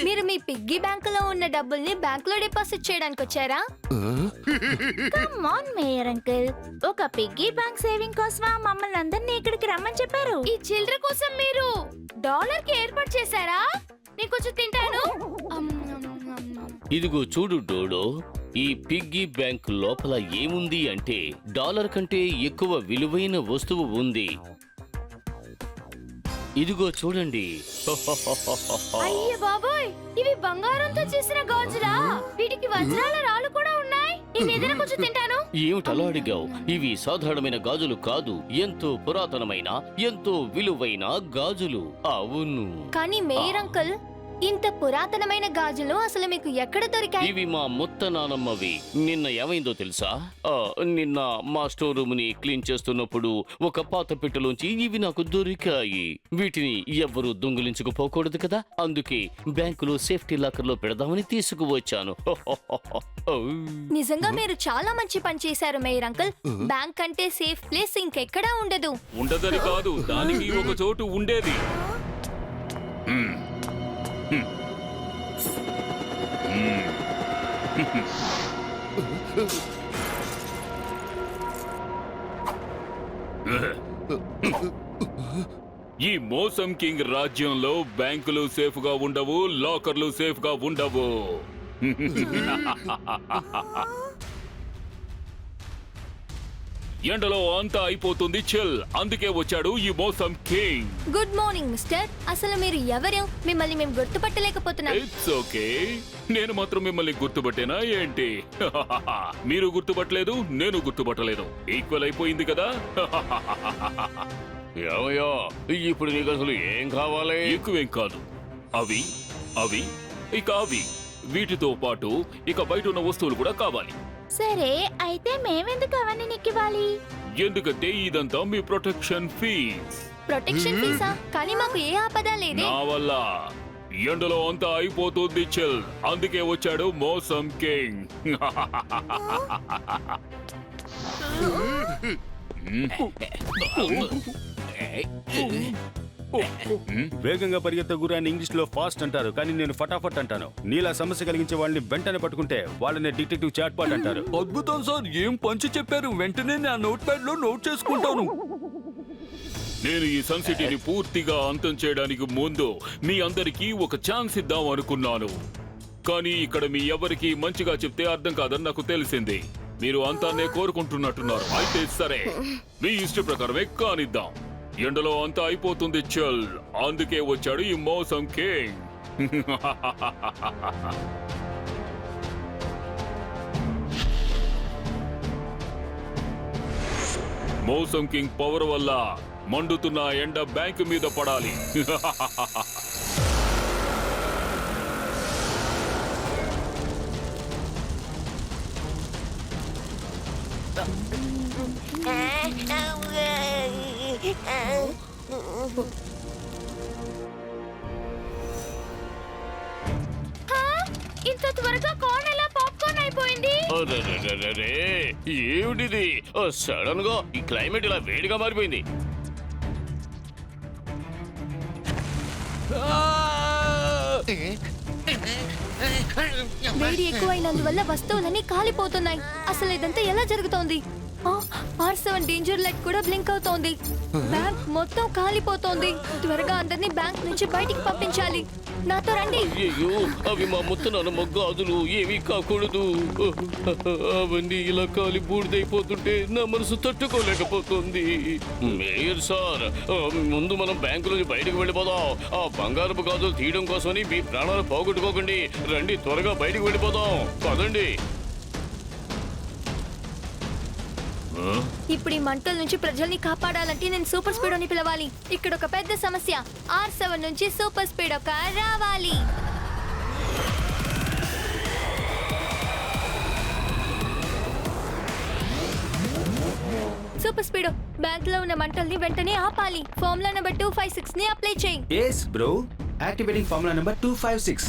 మీరు మీ పిగ్గీ బ్యాంక్ లో ఉన్న డబ్బుల్ని బ్యాంక్ లో డిపాజిట్ చేయడానికి వచ్చారా? కమ్ ఆన్ మేయర్ అంకుల్, ఒక పిగ్గీ బ్యాంక్ సేవింగ్ కోసమా మమ్మల్ని అందరినీ ఇక్కడికి రమ్మని చెప్పారు? ఈ చిల్లర కోసం మీరు డాలర్ కి ఏర్పాటు చేశారా? నేను కొంచెం తింటాను. ఇదిగో చూడు డోడో, ఈ పిగ్గీ బ్యాంక్ లోపల ఏముంది అంటే డాలర్ కంటే ఎక్కువ విలువైన వస్తువు ఉంది. ఇదిగో చూడండి. అయ్య బాబోయ్, ఇవి బంగారంతో చేసిన గాజులా? వీటికి వజ్రాల రాళ్ళు కూడా ఉన్నాయి. నేను ఏదైనా కొంచెం తింటాను. ఏమిటలా అడిగావు? ఇవి సాధారణమైన గాజులు కాదు, ఎంతో పురాతనమైన, ఎంతో విలువైన గాజులు. అవును. కానీ మేయర్ అంకుల్, ఇంత పురాతనమైన గాజులు అసలు మీకు ఎక్కడ దొరికాయి? ఇవి మా ముత్త నానమ్మవి. నిన్న ఏమైందో తెలుసా? నిన్న మా స్టోర్ రూమ్ ని క్లీన్ చేస్తున్నప్పుడు ఒక పాత పెట్టెలోంచి ఇవి నాకు దొరికాయి. వీటిని ఎవ్వరూ దొంగిలించుకుపోకూడదు కదా, అందుకే బ్యాంకులో సేఫ్టీ లాకర్ లో పెడదామని తీసుకువచ్చాను. నిజంగా మీరు చాలా మంచి పని చేశారు మేయర్ అంకుల్. బ్యాంక్ అంటే సేఫ్ ప్లేస్ ఇంకెక్కడా ఉండదు. ఉండదని కాదు, దానికి ఒక చోటు ఉండేది. ఈ మోసం కింగ్ రాజ్యంలో బ్యాంకులు సేఫ్ గా ఉండవు, లాకర్లు సేఫ్ గా ఉండవు. ఎండలో అంతా అయిపోతుంది చిల్, అందుకే వచ్చాడు ఈ మోసం కింగ్. Good morning mister. అసలు మీరు ఎవరు? మిమ్మల్ని మేము గుర్తుపట్టలేకపోతున్నాం. ఇట్స్ ఓకే, నేను మాత్రం మిమ్మల్ని గుర్తుపట్టేనా ఏంటి? మీరు గుర్తుపట్టలేదు, నేను గుర్తుపట్టలేదు, ఈక్వల్ అయిపోయింది కదా. ఏమయ్యా, ఇప్పుడు నీకు అసలు ఏం కావాలి? ఎక్కువేం కాదు, అవి అవి ఇక అవి, వీటితో పాటు ఇక బయట ఉన్న వస్తువులు కూడా కావాలి. సరే, అయితే మేమెందుకు అవన్నీ నీకివ్వాలి? ఎందుకంటే ఇదంతా మీ ప్రొటెక్షన్ ఫీజ్. ప్రొటెక్షన్ ఫీజా? కానీ మాకు ఏ ఆపద లేదే. నా వల్ల ఎండలో అంతా అయిపోతుంది చిల్, అందుకే వచ్చాడు మోసం కింగ్. వేగంగా పరిగెత్తే గురాన్ని ఇంగ్లీష్ లో ఫాస్ట్ అంటారు, కానీ నేను ఫటాఫట్ అంటాను. నీలా సమస్య కలిగించే వాళ్ళని వెంటనే పట్టుకుంటే వాళ్ళని డిటెక్టివ్ చాట్పాట్ అంటారు. అద్భుతం సార్, ఏం పంచి చెప్పారు. వెంటనే నా నోట్ ప్యాడ్ లో నోట్ చేసుకుంటాను. నేను ఈ సన్ సిటీని పూర్తిగా అంతం చేయడానికి ముందు మీ అందరికీ ఒక ఛాన్స్ ఇద్దాం అనుకున్నాను, కానీ ఇక్కడ మీ ఎవరికి మంచిగా చెప్తే అర్థం కాదని నాకు తెలిసింది. మీరు అంతానే కోరుకుంటున్నట్టున్నారు. అయితే సరే, మీ ఇష్ట ప్రకారమే కానిద్దాం. ఎండలో అంతా అయిపోతుంది చల్, అందుకే వచ్చాడు ఈ మోసం కింగ్. మోసం కింగ్ పవర్ వల్ల మండుతున్న ఎండ బ్యాంకు మీద పడాలి. ఇంత త్వరగా కార్న్ ఎలా పాప్కార్న్ అయిపోయింది? అరెరెరెరెరే, ఏమిటిది? సడన్ గా ఈ క్లైమేట్ ఇలా వేడిగా మారిపోయింది. వేడి ఎక్కువైనందువల్ల వస్తువులన్నీ కాలిపోతున్నాయి. అసలు ఇదంతా ఎలా జరుగుతోంది? R7 డేంజర్ లైట్ కూడా బ్లింక్ అవుతోంది. బ్యాంక్ మొత్తం కాలిపోతోంది. త్వరగా అందరినీ బ్యాంక్ నుంచి బయటికి పంపించాలి. నాతో రండి. అయ్యో, అవి మా ముత్తనాన్న గాజులు ఏమీ కాకూడదు. అవన్నీ ఇలా కాలి బూడిదైపోతుంటే నా మనసు తట్టుకోలేకపోతుంది. మేయర్ సార్, ముందు మనం బ్యాంకు నుంచి బయటకు వెళ్ళిపోదాం. ఆ బంగారపు గాజులు తీయడం కోసమని మీ ప్రాణాలు పోగొట్టుకోకండి. రండి, త్వరగా బయటకు వెళ్ళిపోదాం. పదండి. ఇప్పుడు ఈ మంటల నుంచి ప్రజల్ని కాపాడాలంటే నేను సూపర్ స్పీడోని పిలవాలి. ఇక్కడ ఒక పెద్ద సమస్య. R7 నుంచి సూపర్ స్పీడో కార్ రావాలి. సూపర్ స్పీడో, బ్యాంక్ లో ఉన్న మంటల్ని వెంటనే ఆపాలి. ఫార్ములా నెంబర్ 256 ని అప్లై చేయి. Yes bro, activating formula number 256.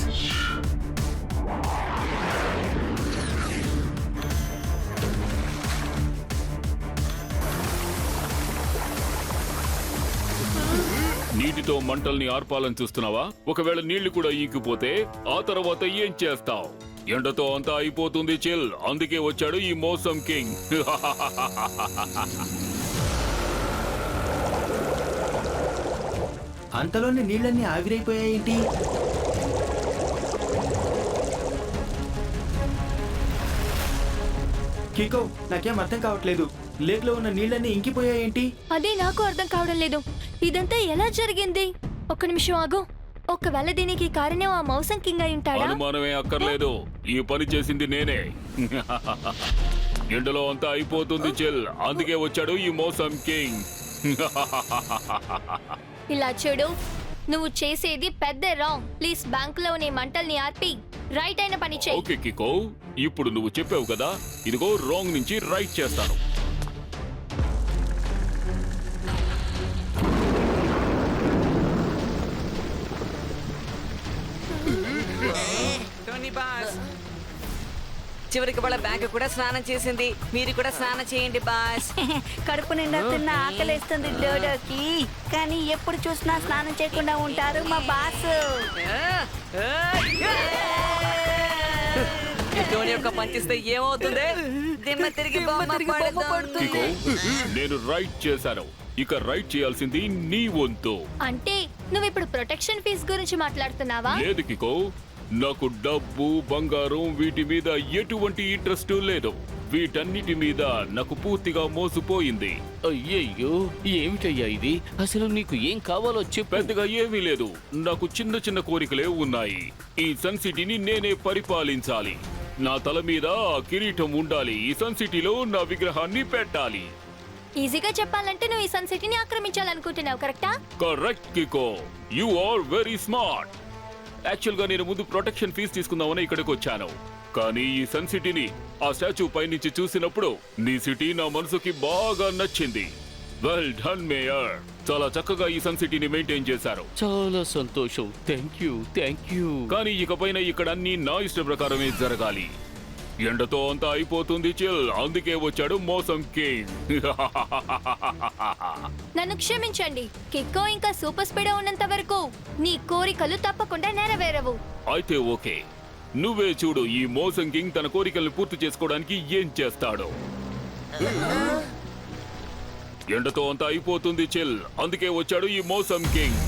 నీటితో మంటల్ని ఆర్పాలని చూస్తున్నావా? ఒకవేళ నీళ్లు కూడా ఇంకిపోతే ఆ తర్వాత ఏం చేస్తావు? ఎండతో అంతా అయిపోతుంది చిల్. అందుకే వచ్చాడు ఈ మోసం కింగ్. అంతలోనే నీళ్ళన్నీ ఆవిరైపోయాయేంటి? కికో, నాకేం అర్థం కావట్లేదు. లేక్ లో ఉన్న నీళ్ళన్నీ ఇంకిపోయాయేంటి? అదే నాకు అర్థం కావడం లేదు. ఇదంతా ఎలా జరిగింది? ఒక్క నిమిషం ఆగు. ఒకవేళ దీనికి కారణం ఆ మౌసం కింగ్ అయి ఉంటాడా? అనుమానమే అక్కర్లేదు, ఈ పని చేసింది నేనే. ఎండలో అంతా అయిపోతుంది చిల్. అందుకే వచ్చాడు ఈ మోసం కింగ్. ఇలా చూడు, నువ్వు చేసేది పెద్ద రాంగ్. ప్లీజ్ బ్యాంక్ లోని మంటల్ని ఆర్పి రైట్ అయిన పని చేయి. ఓకే కికో, ఇప్పుడు నువ్వు చెప్పావు కదా, ఇదిగో రాంగ్ నుంచి రైట్ చేస్తాను. టోనీ బాస్, చివరికి వాళ్ళ బ్యాంక్ కూడా స్నానం చేసింది. మీరు కూడా స్నానం చేయండి బాస్. కడుపు నిండా తిన్న ఆకలేస్తుంది డోడోకి, కానీ ఎప్పుడు చూసినా స్నానం చేయకుండా ఉంటారు మా బాస్. ఈ టోనీ యొక్క పంచిస్తే ఏమవుతుంది? దిమ్మ తిరిగి బొమ్మ పడుతుంది. కికో, నేను రైట్ చేశాను. ఇక రైట్ చేయాల్సింది నీ వంతు. అంటే నువ్వు ఇప్పుడు ప్రొటెక్షన్ ఫీజ్ గురించి మాట్లాడుతున్నావా? లేదు కికో, నాకు డబ్బు, బంగారం వీటి మీద ఎటువంటి ఇంట్రెస్ట్ లేదు. వీటన్నిటి మీద నాకు పూర్తిగా మోసపోయింది. అయ్యయ్యో, ఏమిటయ్యా ఇది? అసలు నీకు ఏం కావాలో చెప్పు. పెద్దగా ఏమీ లేదు, నాకు చిన్న చిన్న కోరికలే ఉన్నాయి. ఈ సన్ సిటీని నేనే పరిపాలించాలి. నా తల మీద కిరీటం ఉండాలి. ఈ సన్ సిటీలో నా విగ్రహాన్ని పెట్టాలి. ఈజీగా చెప్పాలంటే నువ్వు ఈ సన్ సిటీని ఆక్రమించాలనుకుంటున్నావు, కరెక్టా? Correct Kiko, you are very smart. Actual గా నేను ముందు ప్రొటెక్షన్ ఫీజు తీసుకుందామని ఇక్కడికి వచ్చాను. కానీ ఈ సన్ సిటీని ఆ స్టాచ్యూ పైనుంచి చూసినప్పుడు నీ సిటీ నా మనసుకి బాగా నచ్చింది. Well done mayor. చాలా చక్కగా ఈ సన్ సిటీని మెయింటైన్ చేశారు. చాలా సంతోషం. Thank you, thank you. కానీ ఇకపైన ఇక్కడ అన్ని నా ఇష్ట ప్రకారమే జరగాలి. ఎండతో అంతా అయిపోతుంది చిల్. అందుకే వచ్చాడు మోసం కింగ్. నన్ను క్షమించండి. కిక్కో ఇంకా సూపర్ స్పీడో ఉన్నంత వరకు నీ కోరికలు తప్పకుండా నెరవేరవు. అయితే ఓకే, నువ్వే చూడు ఈ మోసం కింగ్ తన కోరికల్ని పూర్తి చేసుకోవడానికి ఏం చేస్తాడో. ఎండతో అంతా అయిపోతుంది చిల్. అందుకే వచ్చాడు ఈ మోసం కింగ్.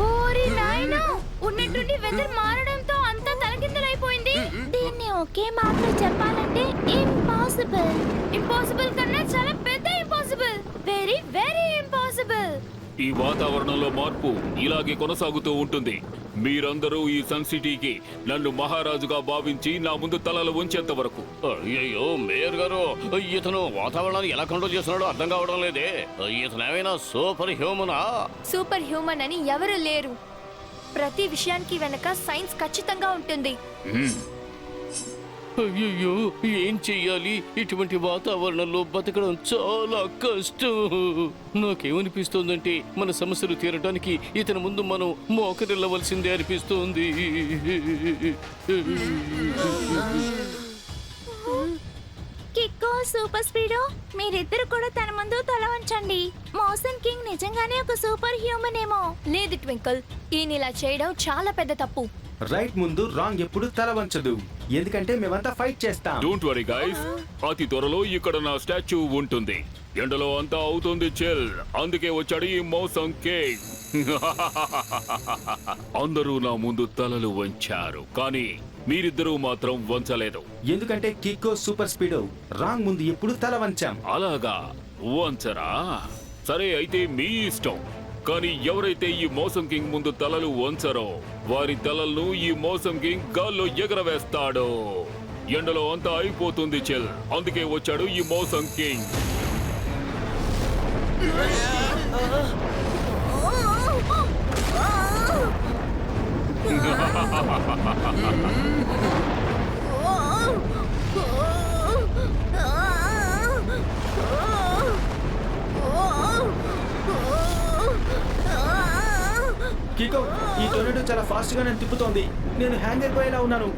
ఓరి నాయనా, ఉన్నట్టుండి వెదర్ మారడంతో అంతా తలకిందులైపోయింది. దీన్ని ఒకే మాటలో చెప్పాలంటే ఇంపాసిబుల్. ఇంపాసిబుల్ కన్నా చాలా పెద్ద ఇంపాసిబుల్. Very very impossible. ఈ వాతావరణంలో మార్పు ఇలాగే కొనసాగుతూ ఉంటుంది. మీరందరూ ఈ సన్ సిటీకి నన్ను మహారాజుగా భావించి నా ముందు తలలు ఉంచేంత వరకు. అయ్యయ్యో, మేయర్ గారు, ఇతను వాతావరణాన్ని ఎలా కంట్రోల్ చేస్తున్నాడో అర్థం కావడం లేదే. ఇతను ఏమైనా సూపర్ హ్యూమనా? సూపర్ హ్యూమన్ అని ఎవరు లేరు. ప్రతి విషయానికి వెనక సైన్స్ ఖచ్చితంగా ఉంటుంది. అయ్యయ్యో ఏం చెయ్యాలి? ఇటువంటి వాతావరణంలో బతకడం చాలా కష్టం. నాకేమనిపిస్తోందంటే మన సమస్యలు తీరడానికి ఇతని ముందు మనం మోకరిల్లవలసిందే అనిపిస్తోంది. కిక్కో, సూపర్ స్పీడో, మీరిద్దరు కూడా తన ముందు తల వంచండి. మోషన్ కింగ్ నిజంగానే ఒక సూపర్ హ్యూమన్ ఏమో. లేదు ట్వింకిల్, ఈయన ఇలా చేయడం చాలా పెద్ద తప్పు. రైట్ ముందు రాంగ్ ఎప్పుడు తల వంచదు, ఎందుకంటే మేమంతా ఫైట్ చేస్తాం. డోంట్ వరీ గైస్, అతి త్వరలో ఇక్కడ నా స్టాచ్యూ ఉంటుంది. ఎండలో అంతా అవుతుంది చిల్, అందుకే వచ్చాడు ఈ మోసం కింగ్. అందరూ నా ముందు తలలు వంచారు, కానీ మీరిద్దరూ మాత్రం వంచలేదు. ఎందుకంటే కిక్కో, సూపర్ స్పీడో రాంగ్ ముందు ఎప్పుడు తల వంచాం. అలాగా వంచరా? సరే అయితే మీ ఇష్టం. కానీ ఎవరైతే ఈ మోసం కింగ్ ముందు తలలు వంచరో వారి తలలను ఈ మోసం కింగ్ గాల్లో ఎగరవేస్తాడు. ఎండలో అంతా అయిపోతుంది చెల్, అందుకే వచ్చాడు ఈ మోసం కింగ్. కిక్కో, ఈ టొర్నడో చాలా ఫాస్ట్ గా నన్ను తిప్పుతోంది. నేను హ్యాంగ్ అయిపోయేలా ఉన్నాను.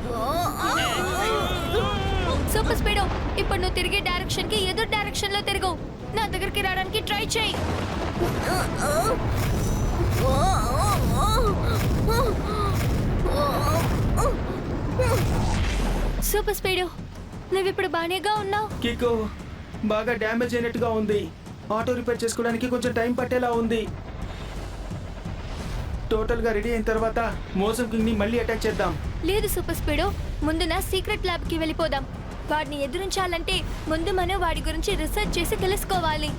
సూపర్ స్పీడో, ఇప్పుడు నువ్వు తిరిగే డైరెక్షన్ కి ఎదురు డైరెక్షన్ లో తిరుగు. నా దగ్గరికి రావడానికి ట్రై చేయి. సూపర్ స్పీడో, నువ్వు ఇప్పుడు బానేగా ఉన్నావు. కిక్కో, బాగా డ్యామేజ్ అయినట్టుగా ఉంది. ఆటో రిపేర్ చేసుకోవడానికి కొంచెం టైం పట్టేలా ఉంది. టోటల్ గా రెడీ అయిన తర్వాత మోసం కింగ్ ని మళ్ళీ అటాక్ చేద్దాం. లేదు సూపర్ స్పీడో, ముందు నా సీక్రెట్ ల్యాబ్ కి వెళ్ళిపోదాం. వాడిని ఎదురించాలంటే ముందు మనం వాడి గురించి రీసెర్చ్ చేసి తెలుసుకోవాలి.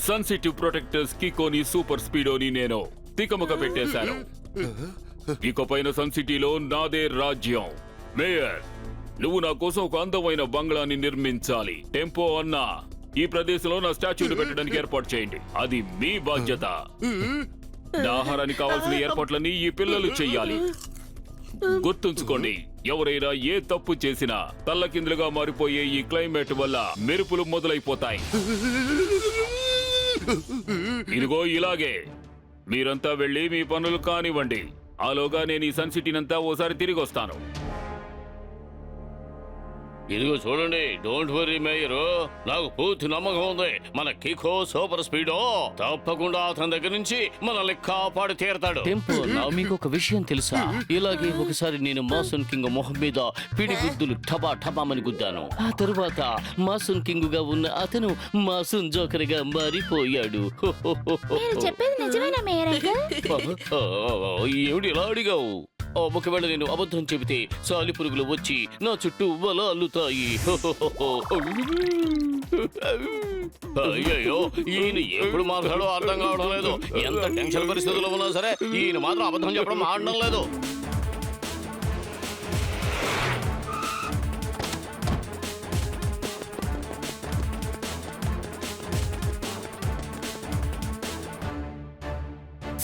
సెన్సిటివ్ ప్రొటెక్టర్స్ కికోని, సూపర్ స్పీడోని నేను తికమక పెట్టేశాను. ఇకపైన సన్ సిటీలో నాదే రాజ్యం. మేయర్, నువ్వు నా కోసం ఒక అందమైన బంగ్లాని నిర్మించాలి. టెంపో అన్నా, ఈ ప్రదేశంలో నా స్టాచ్యూని పెట్టడానికి ఏర్పాటు చేయండి. అది మీ బాధ్యత. నా ఆహారానికి కావాల్సిన ఏర్పాట్లన్నీ ఈ పిల్లలు చెయ్యాలి. గుర్తుంచుకోండి, ఎవరైనా ఏ తప్పు చేసినా తల్లకిందులుగా మారిపోయే ఈ క్లైమేట్ వల్ల మెరుపులు మొదలైపోతాయి. ఇదిగో ఇలాగే మీరంతా వెళ్ళి మీ పనులు కానివ్వండి. ఆలోగా నేను ఈ సన్ సిటీనంతా ఓసారి తిరిగి వస్తాను. ఇదిగో చూడండి, డోంట్ వరీ మేయరు, నాకు పూర్తి నమ్మకం ఉంది. మన కికో సూపర్ స్పీడో తప్పకుండా అతని దగ్గర నుంచి మనల్ని కాపాడి తీరతాడు. టెంపో, మీకు ఒక విషయం తెలుసా? ఇలాగే ఒకసారి నేను మాసన్ కింగ్ మొహం మీద పిడిగుద్దులు టబా టబామని గుద్దాను. ఆ తరువాత మాసన్ కింగ్ గా ఉన్న అతను మాసన్ జోకర్ గా మారిపోయాడు. మీరు చెప్పేది నిజమేనా మేయర్ అంకుల్? ఏమిటి ఇలా అడిగావు? ఒకవేళ నేను అబద్ధం చెబితే సాలి పురుగులు వచ్చి నా చుట్టూ వల అల్లుతాయి. అయ్యయ్యో, ఈయన ఎప్పుడు మాట్లాడో అర్థం కావడం లేదు. ఎంత టెన్షన్ పరిస్థితుల్లో ఉన్నా సరే ఈయన మాత్రం అబద్ధం చెప్పడం ఆడడం లేదు.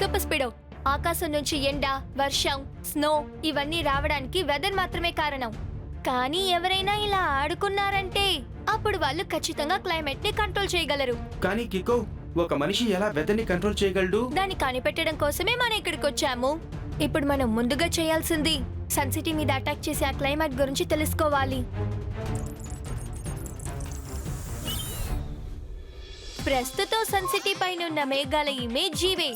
సూపర్ స్పీడో, ఆకాశం నుంచి ఎండ, వర్షం, స్నో ఇవన్నీ రావడానికి వెదర్ మాత్రమే కారణం. కానీ ఎవరైనా ఇలా ఆడుకున్నారంటే అప్పుడు వాళ్ళు ఖచ్చితంగా క్లైమేట్ ని కంట్రోల్ చేయగలరు. కానీ కిక్కో, ఒక మనిషి ఎలా వెదర్ ని కంట్రోల్ చేయగలడు? దాన్ని కనిపెట్టడం కోసమే మనం ఇక్కడికి వచ్చాము. ఇప్పుడు మనం ముందుగా చేయాల్సింది సన్ సిటీ మీద అటాక్ చేసే ఆ క్లైమేట్ గురించి తెలుసుకోవాలి. ప్రస్తుతం సన్ సిటీ పైన ఉన్న మేఘాల ఇమేజ్ ఇవే.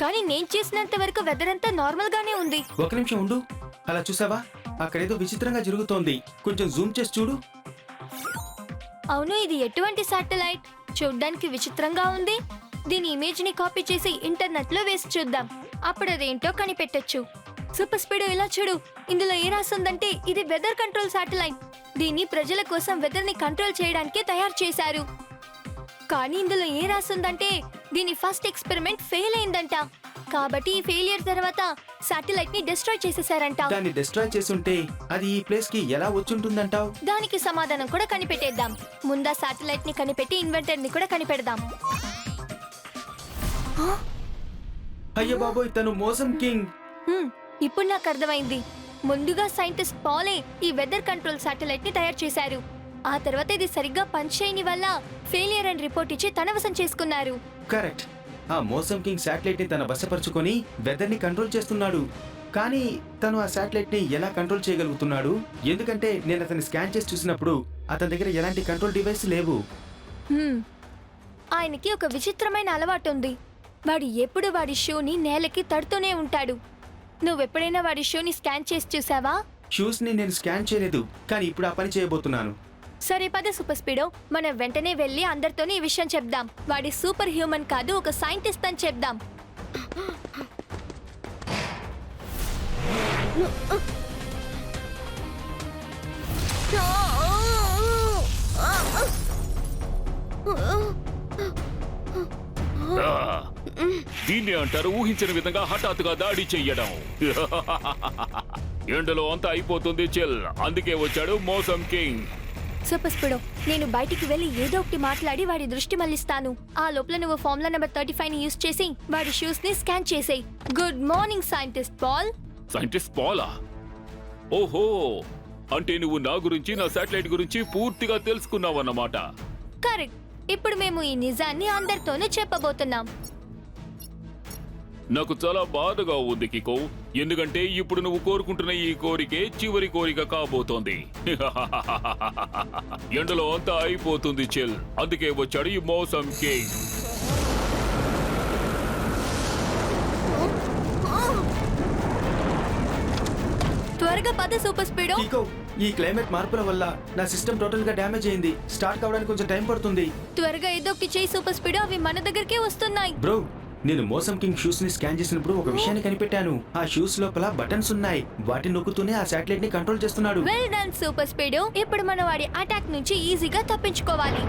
కానీ నేను చేసినంత వరకు వెదర్ అంతా నార్మల్ గానే ఉంది. ఒక నిమిషం ఉండు, అలా చూసావా? అక్కడేదో విచిత్రంగా జరుగుతోంది. కొంచెం జూమ్ చేసి చూడు. అవును, ఇది ఎటువంటి శాటిలైట్? చూడ్డానికి విచిత్రంగా ఉంది. దీని ఇమేజ్ ని కాపీ చేసి ఇంటర్నెట్ లో వేసి చూద్దాం. అప్పుడు అదేంటో కనిపెట్టొచ్చు. సూపర్ స్పీడ్, ఇలా చూడు. ఇందులో ఏ రాస్తుందంటే ఇది వెదర్ కంట్రోల్ శాటిలైట్. దీన్ని ప్రజల కోసం వెదర్ ని కంట్రోల్ చేయడానికి తయారు చేశారు. కానీ ఇందులో ఏ రాస్తుందంటే దీని ఫస్ట్ ఎక్స్పెరిమెంట్ ఫెయిల్ అయిందంట. కాబట్టి ఈ ఫెయిలియర్ తర్వాత శాటిలైట్ ని డిస్ట్రాయ్ చేసేసారంట. దాన్ని డిస్ట్రాయ్ చేసుంటే అది ఈ ప్లేస్ కి ఎలా వచ్చుంటుందంటావు? దానికి సమాధానం కూడా కనిపెట్టేద్దాం. ముందా శాటిలైట్ ని కనిపెట్టి ఇన్వెంటర్ ని కూడా కనిపెడదాం. అయ్యో బాబోయ్, తను మోసం కింగ్. ఇప్పుడు నాకు అర్థమైంది. ముందుగా సైంటిస్ట్ పాలే ఈ వెదర్ కంట్రోల్ శాటిలైట్ ని తయారు చేశారు. ఆ తర్వాత ఇది సరిగ్గా పనిచేయని వల్ల ఫెయిలియర్ అని రిపోర్ట్ ఇచ్చి తన వశం చేసుకున్నారు. కరెక్ట్. ఆ మోసం కింగ్ శాటిలైట్ ని తన వశపరుచుకొని వెదర్ ని కంట్రోల్ చేస్తున్నాడు. కానీ తను ఆ శాటిలైట్ ని ఎలా కంట్రోల్ చేయగలుగుతున్నాడు? ఎందుకంటే నేను అతన్ని స్కాన్ చేసి చూసినప్పుడు అతని దగ్గర ఎలాంటి కంట్రోల్ డివైస్ లేవు. ఆయనకి ఒక విచిత్రమైన అలవాటు ఉంది. వాడు ఎప్పుడు వాడి షూని నేలకి తడుతూనే ఉంటాడు. నువ్వెప్పుడైనా వాడి షూని స్కాన్ చేసి చూసావా? షూస్ ని నేను స్కాన్ చేయలేదు, కానీ ఇప్పుడు ఆ పని చేయబోతున్నాను. సరే పద సూపర్ స్పీడో, మనం వెంటనే వెళ్ళి అందరితోనే ఈ విషయం చెప్దాం. వాడి సూపర్ హ్యూమన్ కాదు, ఒక సైంటిస్ట్ అని చెప్దాం. దీన్ని అంటారు ఊహించిన విధంగా హఠాత్తుగా దాడి చెయ్యడం. ఎండలో అంతా అయిపోతుంది చిల్, అందుకే వచ్చాడు మోసం కింగ్. సూపర్ స్పీడో, నేను బయటికి వెళ్ళి ఏదో ఒకటి మాట్లాడి వాడి దృష్టి మళ్ళిస్తాను. ఆ లోపల నువ్వు ఫార్ములా నెంబర్ 35 ని యూజ్ చేసి వాడి షూస్ ని స్కాన్ చేసేయ్. Good morning scientist Paul. Scientist పాలా? ఓహో, అంటే నువ్వు నా గురించి, నా శాటిలైట్ గురించి పూర్తిగా తెలుసుకున్నావన్నమాట. కరెక్ట్. ఇప్పుడు మేము ఈ నిజాన్ని అందరితోనూ చెప్పబోతున్నాం. నాకు చాలా బాధగా ఉంది కికో, ఎందుకంటే ఇప్పుడు నువ్వు కోరుకుంటున్న ఈ కోరికే చివరి కోరిక కాబోతోంది. ఎండలో అంతా అయిపోతుంది చిల్, అందుకే వచ్చాడు ఈ మోసం కింగ్. త్వరగా పద సూపర్ స్పీడో. కికో, ఈ క్లైమేట్ మార్పుల వల్ల నా సిస్టమ్ టోటల్ గా డ్యామేజ్ అయింది. స్టార్ట్ కావడానికి కొంచెం టైం పడుతుంది. త్వరగా ఏదో ఒకటి చేయి సూపర్ స్పీడో, అవి మన దగ్గరికే వస్తున్నాయి. బ్రో, నేను మోసం కింగ్ షూస్ ని స్కాన్ చేసినప్పుడు ఒక విషయాన్ని కనిపెట్టాను. ఆ షూస్ లోపల బటన్స్ ఉన్నాయి. వాటిని నొక్కుతూనే ఆ శాటిలైట్ ని కంట్రోల్ చేస్తున్నాడు. Well done super speedo. ఇప్పుడు మనం వాడి అటాక్ నుంచి ఈజీగా తప్పించుకోవాలి.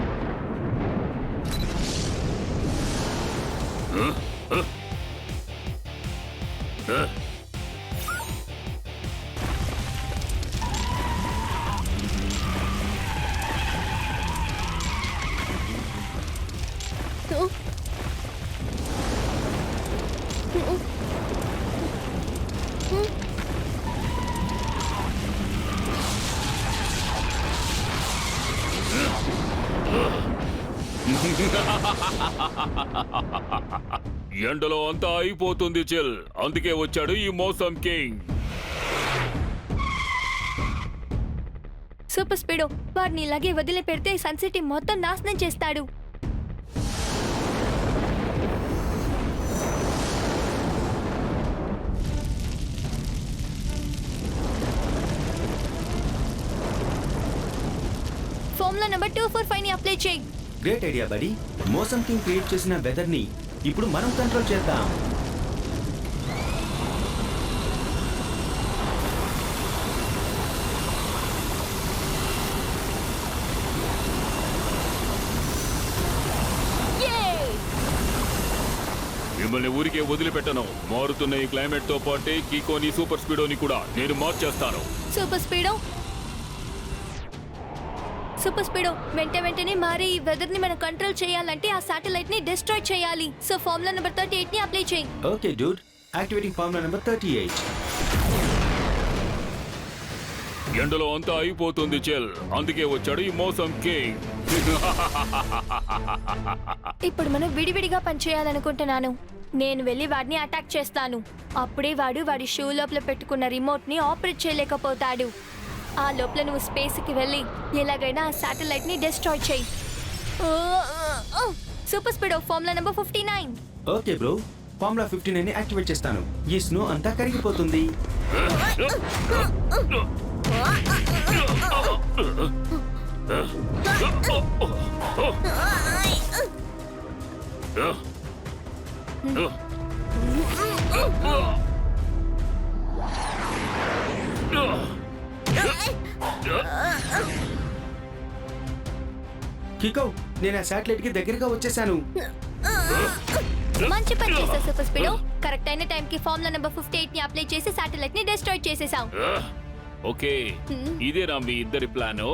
ఎండలో అంతా అయిపోతుంది చిల్, అందుకే వచ్చాడు ఈ మోసం కింగ్. సూపర్ స్పీడో, వాడిని ఇలాగే వదిలి పెడితే సన్ సిటీ మొత్తం నాశనం చేస్తాడు. ఫార్ములా నెంబర్ 245 ని అప్లై చేయి. గ్రేట్ ఐడియా బడి. మోసం కింగ్ క్రియేట్ చేసిన వెదర్ ని ఇప్పుడు మనం కంట్రోల్ చేద్దాం. మిమ్మల్ని ఊరికే వదిలిపెట్టను. మారుతున్న ఈ క్లైమేట్ తో పాటే కీకోని సూపర్ స్పీడోని కూడా నేను మార్చేస్తాను. సూపర్ స్పీడో, సూపర్ స్పీడో, వెంటనే మారి ఈ వెదర్ ని మనం కంట్రోల్ చేయాలంటే ఆ శాటిలైట్ ని డిస్ట్రాయ్ చేయాలి. సో ఫార్ములా నెంబర్ 38 ని అప్లై చేయి. Okay Dude, activating formula number 38. ఎండలో అంతా అయిపోతుంది చెల్, అందుకే వచ్చాడు ఈ మోసం కింగ్. ఇప్పుడు మనం విడివిడిగా పనిచేయాలనుకుంటున్నాను. నేను వెళ్ళి వాడిని అటాక్ చేస్తాను. అప్పుడే వాడు వాడి షూ లోపల పెట్టుకున్న రిమోట్ ని ఆపరేట్ చేయలేకపోతాడు. ఆ లోపల నువ్వు స్పేస్ కి వెళ్ళి ఎలాగైనా ఆ శాటిలైట్ ని డిస్ట్రాయ్ చేయి. Super speedo, formula number 59. Okay bro, formula 59 ని యాక్టివేట్ చేస్తాను. ఈ స్నో అంతా కరిగిపోతుంది. కికో, నేను ఆ శాటిలైట్ కి దగ్గరగా వచ్చేసాను. మంచి పని చేస్తా సూపర్ స్పీడో. కరెక్ట్ అయిన టైంకి ఫార్ములా నెంబర్ 58 ని అప్లై చేసి శాటిలైట్ ని డిస్ట్రాయ్ చేసేసాం. ఓకే, ఇదేనా మీ ఇద్దరి ప్లాను?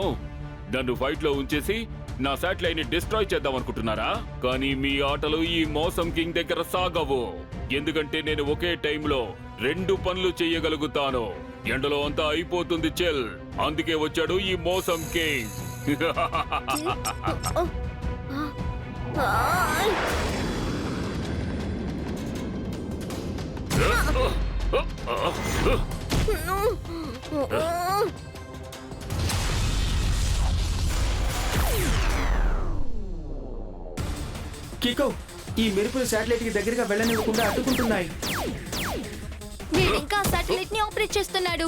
నన్ను ఫైట్ లో ఉంచేసి నా శాటిలైట్ ని డిస్ట్రాయ్ చేద్దాం అనుకుంటున్నారా? కానీ మీ ఆటలు ఈ మోసం కింగ్ దగ్గర సాగవు. ఎందుకంటే నేను ఒకే టైంలో 2 పనులు చేయగలుగుతాను. ఎండలో అంతా అయిపోతుంది చెల్. అందుకే వచ్చాడు ఈ మోసం కింగ్. కికో, ఈ మెరుపులు శాటిలైట్ కి దగ్గరగా వెళ్ళనివ్వకుండా అడ్డుకుంటున్నాయి. వీడు ఇంకా శాటిలైట్ ని ఆపరేట్ చేస్తున్నాడు.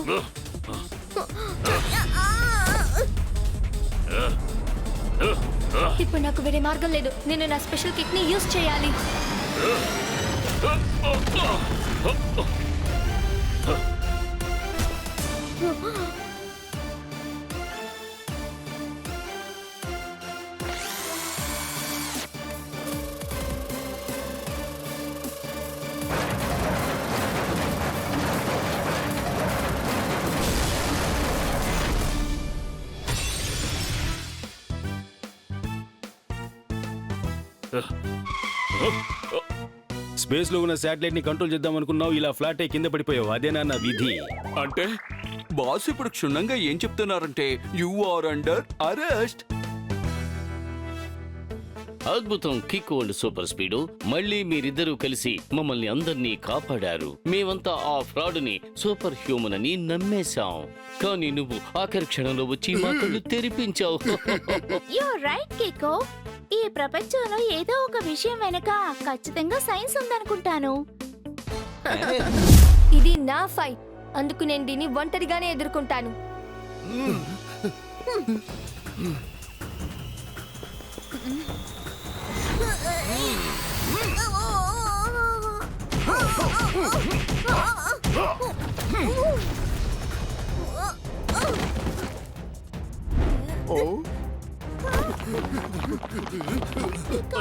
ఇప్పుడు నాకు వేరే మార్గం లేదు. నేను నా స్పెషల్ కిట్ ని యూజ్ చేయాలి. స్పేస్ లో ఉన్న శాటిలైట్ ని కంట్రోల్ చేద్దాం అనుకున్నావు, ఇలా ఫ్లాట్ అయి కింద పడిపోయావు. అదేనా నా విధి? అంటే బాస్ ఇప్పుడు క్షుణ్ణంగా ఏం చెప్తున్నారంటే యు ఆర్ అండర్ అరెస్ట్. అద్భుతం కిక్ అండ్ సూపర్ స్పీడు. మళ్ళీ మీరిద్దరూ కలిసి మమ్మల్ని అందరినీ కాపాడారు. మేమంతా ఆ ఫ్రాడ్ ని సూపర్ హ్యూమన్ అని నమ్మేశాం. కానీ నువ్వు ఆఖరి క్షణంలో వచ్చి మా కళ్ళు తెరిపించావు. You right కికో. ఈ ప్రపంచంలో ఏదో ఒక విషయం వెనక ఖచ్చితంగా సైన్స్ ఉందనుకుంటాను. ఇది నా ఫైట్, అందుకు నేను దీన్ని ఒంటరిగానే ఎదుర్కొంటాను.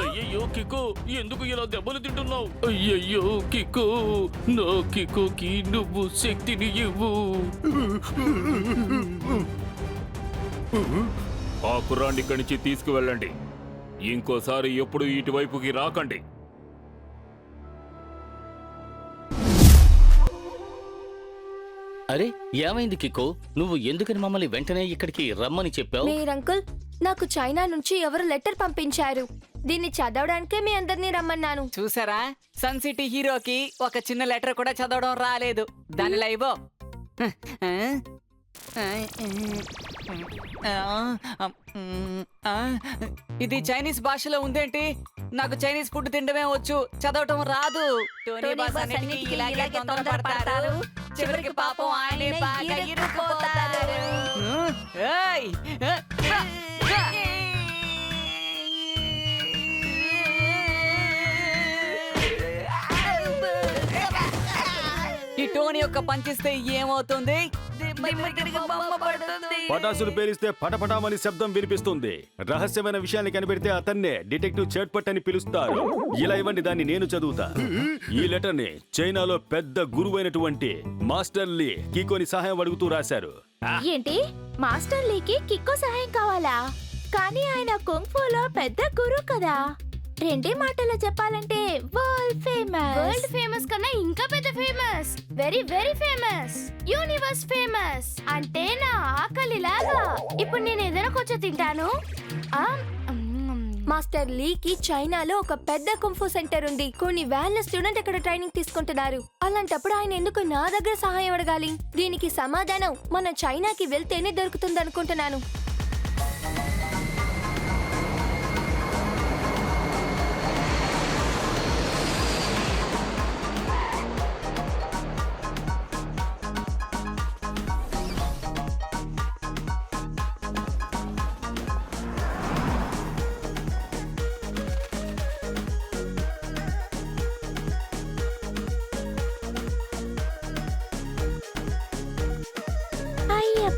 అయ్యయ్యో కికో, ఎందుకు ఇలా దెబ్బలు తింటున్నావు? అయ్యయ్యో కికో, నా కికోకి నువ్వు శక్తిని ఇవ్వు. ఆ కుర్రాన్ని ఇక్కడి నుంచి తీసుకువెళ్ళండి. ఇంకోసారి ఎప్పుడు ఇటువైపుకి రాకండి. అరే ఏమైంది కికో? నువ్వు ఎందుకని మమ్మల్ని వెంటనే ఇక్కడికి రమ్మని చెప్పావు? మీర్ అంకుల్, నాకు చైనా నుంచి ఎవరు లెటర్ పంపించారు. దీన్ని చదవడానికే మీ అందరినీ రమ్మన్నాను. చూసారా, సన్ సిటీ హీరోకి ఒక చిన్న లెటర్ కూడా చదవడం రాలేదు. దాని లైవో ఇది చైనీస్ భాషలో ఉందేంటి? నాకు చైనీస్ ఫుడ్ తినడమే వచ్చు, చదవటం రాదు. టోనీ బాస్ అన్నిటికీ ఇలాగే తొందరపడతారు. చివరికి పాపం ఆయనే బాగా ఇరుక్కుపోతారు. ఏయ్! ఈ టోనీ యొక్క పంచిస్తే ఏమవుతుంది? పటాసులు పేలిస్తే పటపటామని శబ్దం వినిపిస్తుంది. రహస్యమైన విషయాన్ని కనిపెడితే అతన్నే డిటెక్టివ్ చట్పట్ అని పిలుస్తారు. ఇలా ఇవ్వండి, దాన్ని నేను చదువుతా. ఈ లెటర్ ని చైనాలో పెద్ద గురువైనటువంటి మాస్టర్ లీ కికోని సహాయం అడుగుతూ రాశారు. ఏంటి, మాస్టర్ లీకి కిక్కో సహాయం కావాలా? కానీ ఆయన కుంఫులో పెద్ద గురు కదా. రెండే మాటల్లో చెప్పాలంటే వరల్డ్ ఫేమస్ కన్నా ఇంకా పెద్ద famous. Very very famous. Universe famous. అంటే నా ఆకలి లాగా. ఇప్పుడు నేను ఏదైనా కొంచెం తింటాను. మాస్టర్ లీకి చైనాలో ఒక పెద్ద కుంఫు సెంటర్ ఉంది. కొన్ని వేల స్టూడెంట్ అక్కడ ట్రైనింగ్ తీసుకుంటున్నారు. అలాంటప్పుడు ఆయన ఎందుకు నా దగ్గర సహాయం అడగాలి? దీనికి సమాధానం మన చైనాకి వెళ్తేనే దొరుకుతుంది అనుకుంటున్నాను.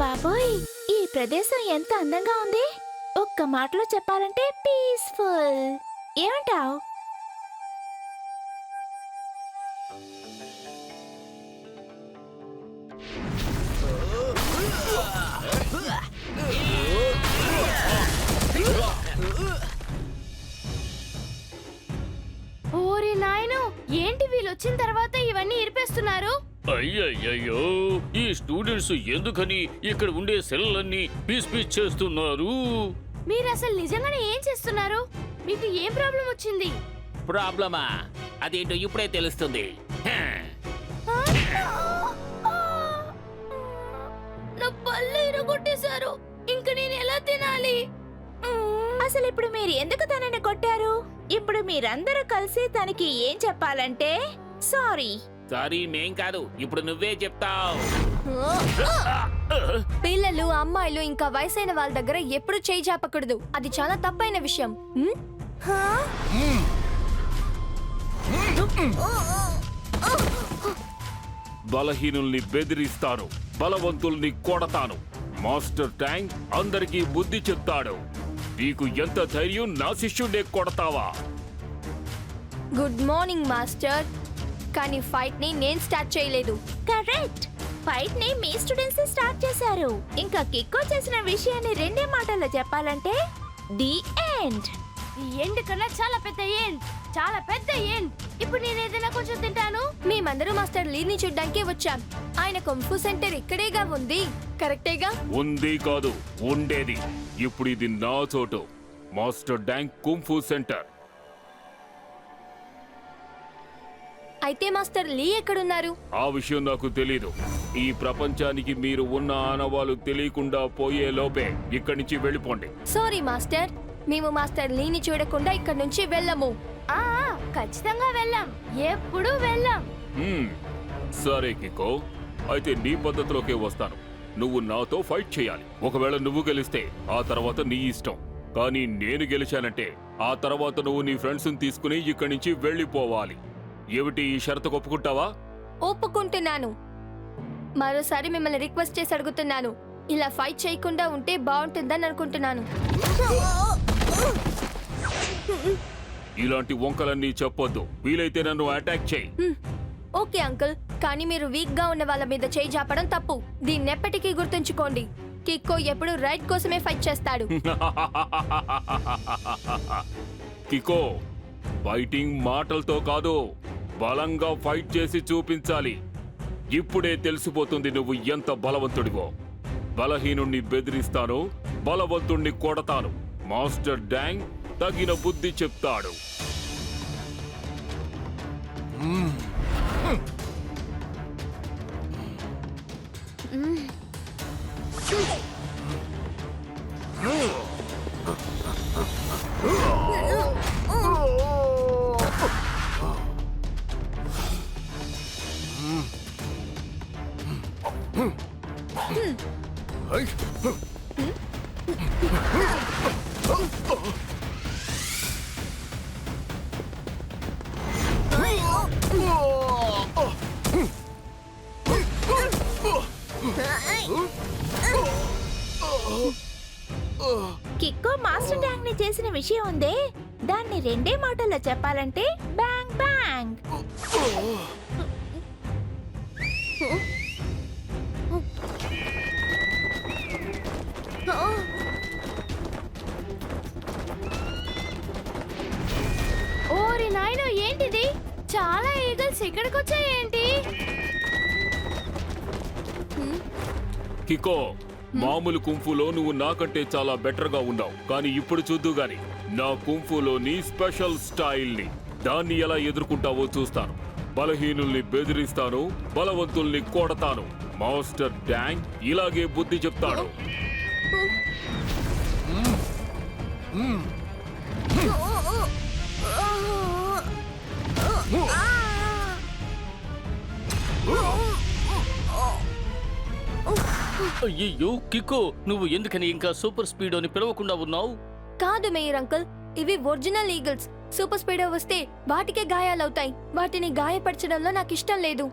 బాబోయ్, ఈ ప్రదేశం ఎంత అందంగా ఉంది. ఒక్క మాటలో చెప్పాలంటే పీస్ఫుల్. ఏమంటావ్? అయ్యయ్యో, ఈ స్టూడెంట్స్ ఎందుకని ఇక్కడ ఉండే సెల్లన్నీ పీస్ పీస్ చేస్తున్నారు? మీరు అసలు నిజంగానే ఏం చేస్తున్నారు? మీకు ఏం ప్రాబ్లం వచ్చింది? ప్రాబ్లమా? అదేంటో ఇప్పుడే తెలుస్తుంది. నా పళ్ళు ఇరగొట్టేశారు. ఇంక నేను ఎలా తినాలి? అసలు ఇప్పుడు మీరు ఎందుకు తనని కొట్టారు? ఇప్పుడు మీరందరూ కలిసి తనకి ఏం చెప్పాలంటే సారీ. సారీ మేం కాదు, ఇప్పుడు నువ్వే చెప్తావు. పిల్లలు, అమ్మాయిలు ఇంకా వయసైన వాళ్ళ దగ్గర ఎప్పుడు చేయి చాపకూడదు. అది చాలా తప్పైన విషయం. బలహీనుల్ని బెదిరిస్తాను, బలవంతుల్ని కొడతాను. మాస్టర్ ట్యాంక్ అందరికీ బుద్ధి చెప్తాడు. నీకు ఎంత ధైర్యం నా శిష్యుడే కొడతావా? Good morning master. కానీ ఫైట్ ని నేను స్టార్ట్ చేయలేదు. కరెక్ట్. ఫైట్ ని మీ స్టూడెంట్స్ స్టార్ట్ చేశారు. ఇంకా కిక్కో చేసిన విషయాన్ని రెండే మాటల్లో చెప్పాలంటే ది ఎండ్. ది ఎండ్ కన్నా చాలా పెద్ద ఎండ్. చాలా పెద్ద ఎండ్. ఇప్పుడు నేను ఏదైనా కొంచెం తింటాను. మేమందరూ మాస్టర్ లీని చూడ్డానికి వచ్చాం. ఆయన కుంఫు సెంటర్ ఇక్కడేగా ఉంది. కరెక్టేగా? ఉంది కాదు, ఉండేది. ఇప్పుడు ఇది నా చోటు, మాస్టర్ ట్యాంక్ కుంఫు సెంటర్. అయితే మాస్టర్ లీ ఎక్కడున్నారు? ఆ విషయం నాకు తెలీదు. ఈ ప్రపంచానికి మీరు ఉన్న ఆనవాళ్ళు తెలియకుండా పోయే లోపే ఇక్కడి నుంచి వెళ్ళిపోండి. సారీ మాస్టర్, మేము మాస్టర్ లీని చూడకుండా ఇక్కడ నుంచి వెళ్ళము. ఖచ్చితంగా వెళ్ళాం. ఎప్పుడు వెళ్ళాం. సరే కికో, అయితే నీ పద్ధతిలోకే వస్తాను. నువ్వు నాతో ఫైట్ చేయాలి. ఒకవేళ నువ్వు గెలిస్తే ఆ తర్వాత నీ ఇష్టం. కానీ నేను గెలిచానంటే ఆ తర్వాత నువ్వు నీ ఫ్రెండ్స్ని తీసుకుని ఇక్కడి నుంచి వెళ్ళిపోవాలి. ఏమిటి, ఈ షరతు ఒప్పుకుంటావా? ఒప్పుకుంటున్నాను. మరోసారి మిమ్మల్ని రిక్వెస్ట్ చేసి అడుగుతున్నాను. ఇలా ఫైట్ చేయకుండా ఉంటే బాగుంటుందని అనుకుంటున్నాను. ఇలాంటి వంకలన్నీ చెప్పొద్దు. వీలైతే నన్ను అటాక్ చేయి. ఓకే అంకుల్, కానీ మీరు వీక్ గా ఉన్న వాళ్ళ మీద చేయి జాపడం తప్పు. దీన్నెప్పటికీ గుర్తుంచుకోండి. కిక్కో ఎప్పుడు రైట్ కోసమే ఫైట్ చేస్తాడు. కికో, ఫైటింగ్ మాటలతో కాదు, బలంగా ఫైట్ చేసి చూపించాలి. ఇప్పుడే తెలిసిపోతుంది నువ్వు ఎంత బలవంతుడివో. బలహీనుణ్ణి బెదిరిస్తాను, బలవంతుణ్ణి కొడతాను. మాస్టర్ డాంగ్ తగిన బుద్ధి చెప్తాడు. కిక్కో మాస్టర్ ట్యాంక్ ని చేసిన విషయం ఉందే, దాన్ని రెండే మాటల్లో చెప్పాలంటే బ్యాంగ్ బ్యాంగ్. ఓరి నాయనో, ఏంటిది? చాలా ఈగల్స్ ఇక్కడికి వచ్చాయేంటి? కికో, మామూలు కుంఫులో నువ్వు నాకంటే చాలా బెటర్ గా ఉన్నావు. కానీ ఇప్పుడు చూద్దు గాని నా కుంఫులోని స్పెషల్ స్టైల్ ని, దాన్ని ఎలా ఎదుర్కొంటావో చూస్తాను. బలహీనుల్ని బెదిరిస్తాను, బలవంతుల్ని కొడతాను. మాస్టర్ డాంగ్ ఇలాగే బుద్ధి చెప్తాడు. అయ్యో కికో, నువ్వు ఎందుకని ఇంకా సూపర్ స్పీడ్ అని పిలవకుండా ఉన్నావు? కాదు మేయర్ అంకుల్, ఇవి ఒరిజినల్ ఈగల్స్. సూపర్ స్పీడ్ వస్తే వాటికే గాయాలవుతాయి. వాటిని గాయపరచడంలో నాకు ఇష్టం లేదు.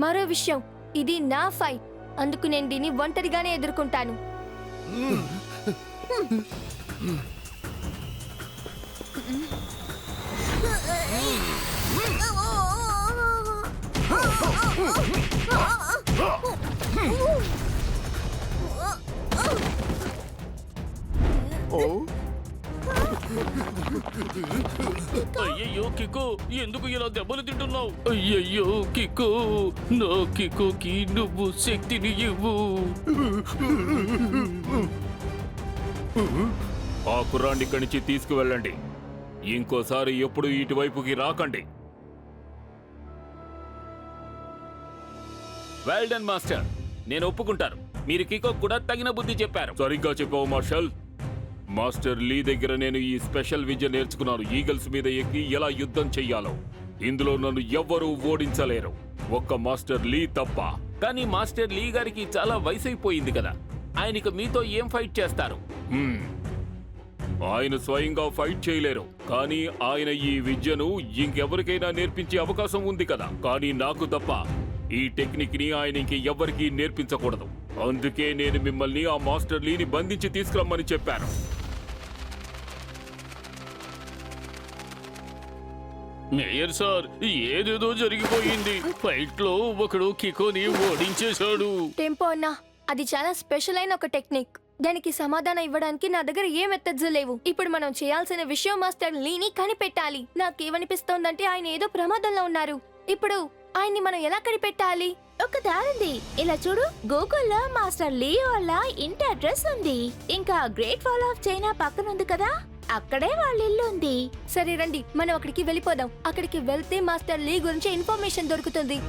మరో విషయం, ఇది నా ఫైట్, అందుకు నేను దీన్ని ఒంటరిగానే ఎదుర్కొంటాను. అయ్యయ్యో కికో, ఎందుకు ఇలా దెబ్బలు తింటున్నావు? అయ్యయ్యో కికో, నా కికోకి నువ్వు శక్తిని ఇవ్వు. ఆ కుర్రాన్ని ఇక్కడి నుంచి తీసుకువెళ్ళండి. ఇంకోసారి ఎప్పుడు ఇటువైపుకి రాకండి. వెల్ డన్ మాస్టర్, నేను ఒప్పుకుంటాను. మీరు కికో కూడా తగిన బుద్ధి చెప్పారు. సరిగ్గా చెప్పావు మార్షల్. మాస్టర్ లీ దగ్గర నేను ఈ స్పెషల్ విద్య నేర్చుకున్నాను. ఈగల్స్ మీద ఎక్కి ఎలా యుద్ధం చెయ్యాలో. ఇందులో నన్ను ఎవ్వరూ ఓడించలేరు, ఒక్క మాస్టర్ లీ తప్ప. కానీ మాస్టర్ లీ గారికి చాలా వయసు అయిపోయింది కదా, ఆయనకి మీతో ఏం ఫైట్ చేస్తారు? ఆయన స్వయంగా ఫైట్ చేయలేరు, కానీ ఆయన ఈ విద్యను ఇంకెవరికైనా నేర్పించే అవకాశం ఉంది కదా. కానీ నాకు తప్ప ఈ టెక్నిక్ ని ఆయన ఇంకెవ్వరికీ నేర్పించకూడదు. అందుకే నేను మిమ్మల్ని ఆ మాస్టర్ లీని బంధించి తీసుకురమ్మని చెప్పాను. మేయర్ సార్, ఏదేదో జరిగిపోయింది. ఫైట్ లో ఒకడు కికోని ఓడించేశాడు. టెంపో అన్నా, అది చాలా స్పెషల్ అయిన ఒక టెక్నిక్. దానికి సమాధానం ఇవ్వడానికి నా దగ్గర ఏ మెథడ్స్ లేవు. ఇప్పుడు మనం చేయాల్సిన విషయం మాస్టర్ లీని కనిపెట్టాలి. నాకేమనిపిస్తోందంటే ఆయన ఏదో ప్రమాదంలో ఉన్నారు. ఇప్పుడు ఆయన్ని మనం ఎలా కనిపెట్టాలి? ఒక దారుంది. ఇలా చూడు, గూగుల్లో మాస్టర్ లీ వాళ్ళ ఇంటి అడ్రస్ ఉంది. ఇంకా గ్రేట్ వాల్ ఆఫ్ చైనా పక్కన ఉంది కదా, అక్కడే వాళ్ళ ఇల్లు ఉంది. సరే రండి, మనం అక్కడికి వెళ్ళిపోదాం. అక్కడికి వెళ్తే మాస్టర్ లీ గురించి ఇన్ఫర్మేషన్ దొరుకుతుంది.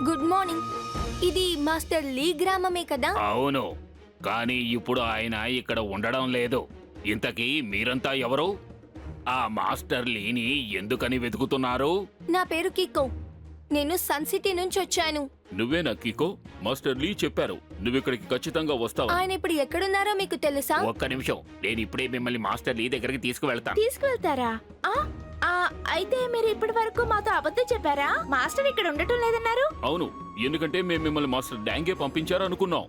Good morning. ఇది మాస్టర్ లీ గ్రామమే కదా? అవును, కానీ ఇప్పుడు ఆయన ఇక్కడ ఉండడం లేదు. ఇంతకీ మీరంతా ఎవరు? ఆ మాస్టర్ లీని ఎందుకని వెతుకుతున్నారు? నా పేరు కికో. నేను సన్ సిటీ నుంచి వచ్చాను. నువ్వేనా కికో? మాస్టర్ లీ చెప్పారు నువ్విక్కడికి ఖచ్చితంగా వస్తావు. ఆయన ఇప్పుడు ఎక్కడున్నారో మీకు తెలుసా? ఒక్క నిమిషం, నేను ఇప్పుడే మిమ్మల్ని మాస్టర్ లీ దగ్గరికి తీసుకువెళ్తాను. తీసుకువెళ్తారా? అయితే మీరు ఇప్పటి వరకు మాతో అబద్ధం చెప్పారా? మాస్టర్ ఇక్కడ ఉండటం లేదన్నారు. అవును, ఎందుకంటే మేము మిమ్మల్ని మాస్టర్ డాంగే పంపించారు అనుకున్నాం.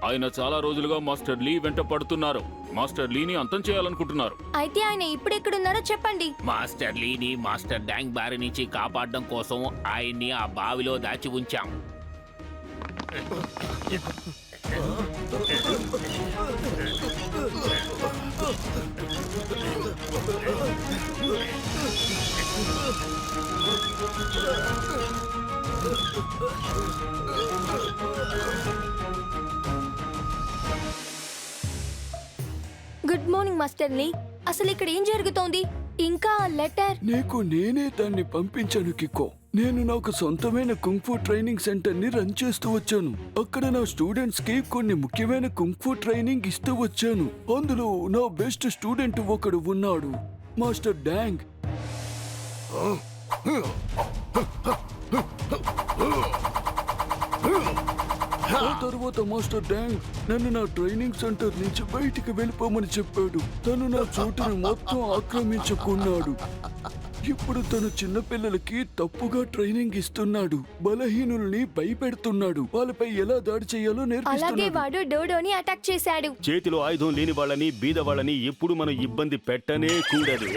ఆయన చాలా రోజులుగా మాస్టర్ లీ వెంట పడుతున్నారు. మాస్టర్ లీని అంతం చేయాలనుకుంటున్నారు. అయితే ఆయన ఇప్పుడు ఎక్కడున్నారో చెప్పండి. మాస్టర్ లీని మాస్టర్ డాంగ్ బారి నుంచి కాపాడడం కోసం ఆయన్ని ఆ బావిలో దాచి ఉంచాం. గుడ్ మార్నింగ్ మాస్టర్ లీ. అసలు ఇక్కడ ఏం జరుగుతోంది? ఇంకా లెటర్? నీకు నేనే దాన్ని పంపించాను కికో. నేను నాకు సొంతమైన కుంఫు ట్రైనింగ్ సెంటర్ ని రన్ చేస్తూ వచ్చాను. అక్కడ నా స్టూడెంట్స్ కి కొన్ని ముఖ్యమైన కుంఫు ట్రైనింగ్ ఇస్తూ వచ్చాను. అందులో నా బెస్ట్ స్టూడెంట్ ఒకడు ఉన్నాడు, మాస్టర్ డాంగ్. ఆ తర్వాత మాస్టర్ డాంగ్ నన్ను నా ట్రైనింగ్ సెంటర్ నుంచి బయటికి వెళ్ళిపోమని చెప్పాడు. తను నా చోటును మొత్తం ఆక్రమించుకున్నాడు. ఇప్పుడు తను చిన్నపిల్లలకి తప్పుగా ట్రైనింగ్ ఇస్తున్నాడు. బలహీనుల్ని భయపెడుతున్నాడు. వాళ్ళపై ఎలా దాడి చేయాలో అలాగే నేర్పిస్తున్నాడు. వాడు డోడోని అటాక్ చేశాడు. చేతిలో ఆయుధం లేని వాళ్ళని, బీద వాళ్ళని ఎప్పుడు మనం ఇబ్బంది పెట్టనే కూడదు.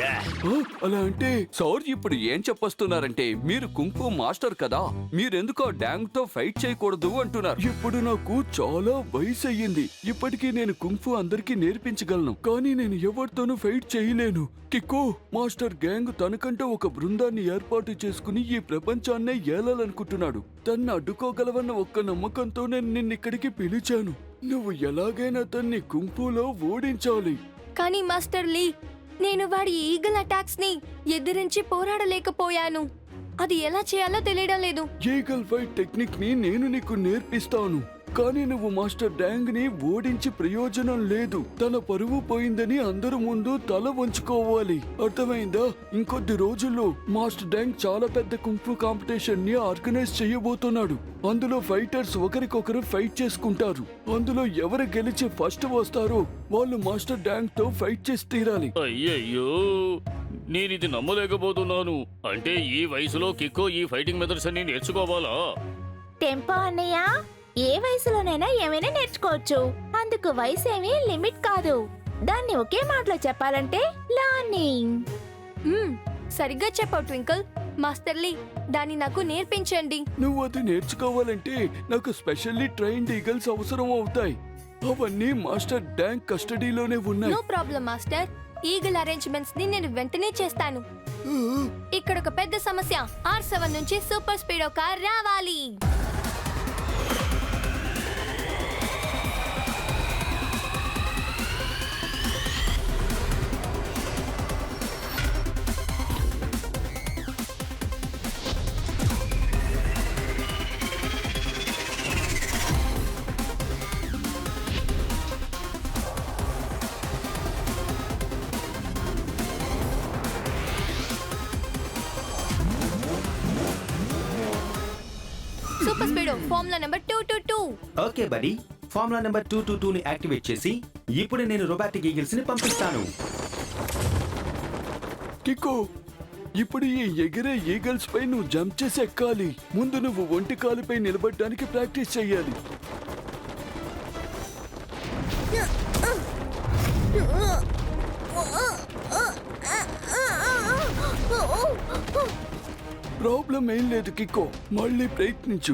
అలా అంటే సార్ ఇప్పుడు ఏం చెప్పొస్తున్నారంటే మీరు కుంఫు మాస్టర్ కదా, మీరెందుకు డాంగ్ తో ఫైట్ చేయకూడదు అంటున్నారు. ఇప్పుడు నాకు చాలా వయసు అయ్యింది. ఇప్పటికీ నేను కుంఫు అందరికీ నేర్పించగలను, కానీ నేను ఎవరితోనూ ఫైట్ చేయలేను. కికో, మాస్టర్ గ్యాంగ్ తనకంటే ఒక బృందాన్ని ఏర్పాటు చేసుకుని ఈ ప్రపంచాన్నే ఏలాలనుకుంటున్నాడు. తన్ని అడ్డుకోగలవన్న ఒక్క నమ్మకంతో నేను నిన్నిక్కడికి పిలిచాను. నువ్వు ఎలాగైనా తన్ని కుంఫులో ఓడించాలి. కానీ మాస్టర్ లీ, నేను వాడి ఈగల్ అటాక్స్ ని ఎదిరించి పోరాడలేకపోయాను. అది ఎలా చేయాలో తెలియడం లేదు. ఈగల్ ఫైట్ టెక్నిక్ ని నేను నీకు నేర్పిస్తాను, కానీ నువ్వు మాస్టర్ డాంగ్ ని ఓడించి ప్రయోజనం లేదు. తన పరువు పోయిందని అందరి ముందు తల వంచుకోవాలి, అర్థమైందా? ఇంకొద్ది రోజుల్లో మాస్టర్ డాంగ్ చాలా పెద్ద కుంఫు కాంపిటీషన్ ని ఆర్గనైజ్ చేయబోతున్నాడు. అందులో ఫైటర్స్ ఒకరికొకరు ఫైట్ చేసుకుంటారు. అందులో ఎవరు గెలిచి ఫస్ట్ వస్తారో వాళ్ళు మాస్టర్ డాంగ్ తో ఫైట్ చేసి తీరాలి. అయ్యయ్యో, నేనిది నమ్మలేకపోతున్నాను. అంటే ఈ వయసులో కిక్కో ఈ ఫైటింగ్ మెథడ్స్ అన్ని నేర్చుకోవాలా? టెంపో అన్నయ్య, ఏ వయసులోనైనా ఏమైనా నేర్చుకోవచ్చు. అందుకు వయసు ఏమీ లిమిట్ కాదు. దాన్ని ఒకే మాటలో చెప్పాలంటే లర్నింగ్. సరిగ్గా చెప్పావు ట్వింకిల్. మాస్టర్ లీ, దాన్ని నాకు నేర్పించండి. నువ్వు అది నేర్చుకోవాలంటే నాకు స్పెషల్లీ ట్రైన్డ్ ఈగల్స్ అవసరం అవుతాయి. అవన్నీ మాస్టర్ డాంగ్ కస్టడీలోనే ఉన్నాయి. No problem master. Eagle arrangements ని నేను వెంటనే చేస్తాను. ఇక్కడ ఒక పెద్ద సమస్య. R7 నుంచి సూపర్ స్పీడో కార్ రావాలి. Super speedo formula number 222. Okay బడి, ఫార్ములా నెంబర్ 222 ని యాక్టివేట్ చేసి ఇప్పుడు నేను రోబాటిక్ ఈగిల్స్ ని పంపిస్తాను. కికో, ఇప్పుడు ఈ ఎగిరే ఈగల్స్ పై నువ్వు జంప్ చేసి ఎక్కాలి. ముందు నువ్వు ఒంటి కాలుపై నిలబడడానికి ప్రాక్టీస్ చెయ్యాలి. ప్రాబ్లం ఏం లేదు కికో, మళ్ళీ ప్రయత్నించు.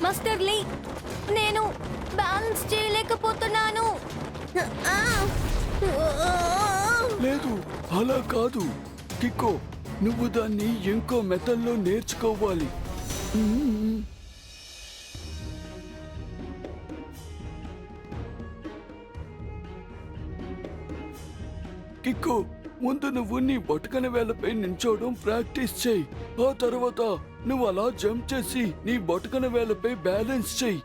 మాస్టర్ లీ, నేను బ్యాలెన్స్ చేయలేకపోతున్నాను. లేదు, అలా కాదు కికో, నువ్వు దాన్ని ఇంకో మెథడ్లో నేర్చుకోవాలి. కికో, ముందు నువ్వు నీ బొటకన వేలపై నించోవడం ప్రాక్టీస్ చేయి. ఆ తర్వాత నువ్వు అలా జంప్ చేసి నీ బొటకన వేలపై బ్యాలెన్స్ చేయి.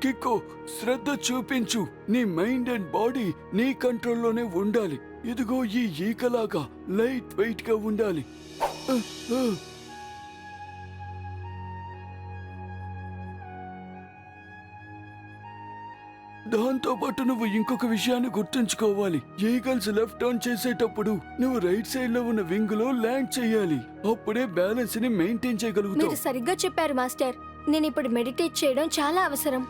కికో, శ్రద్ధ చూపించు. నీ మైండ్ అండ్ బాడీ నీ కంట్రోల్లోనే ఉండాలి. ఇదిగో ఈ ఈకలాగా లైట్ వెయిట్ గా ఉండాలి. దాంతో పాటు నువ్వు ఇంకొక విషయాన్ని గుర్తుంచుకోవాలి. ఈగల్స్ లెఫ్ట్ టర్న్ చేసేటప్పుడు నువ్వు రైట్ సైడ్ లో ఉన్న వింగ్ లో ల్యాండ్ చేయాలి. అప్పుడే బ్యాలెన్స్ ని మెయింటైన్ చేయగలుగుతావు. మీరు సరిగ్గా చెప్పారు మాస్టర్. నేను ఇప్పుడు మెడిటేట్ చేయడం చాలా అవసరం.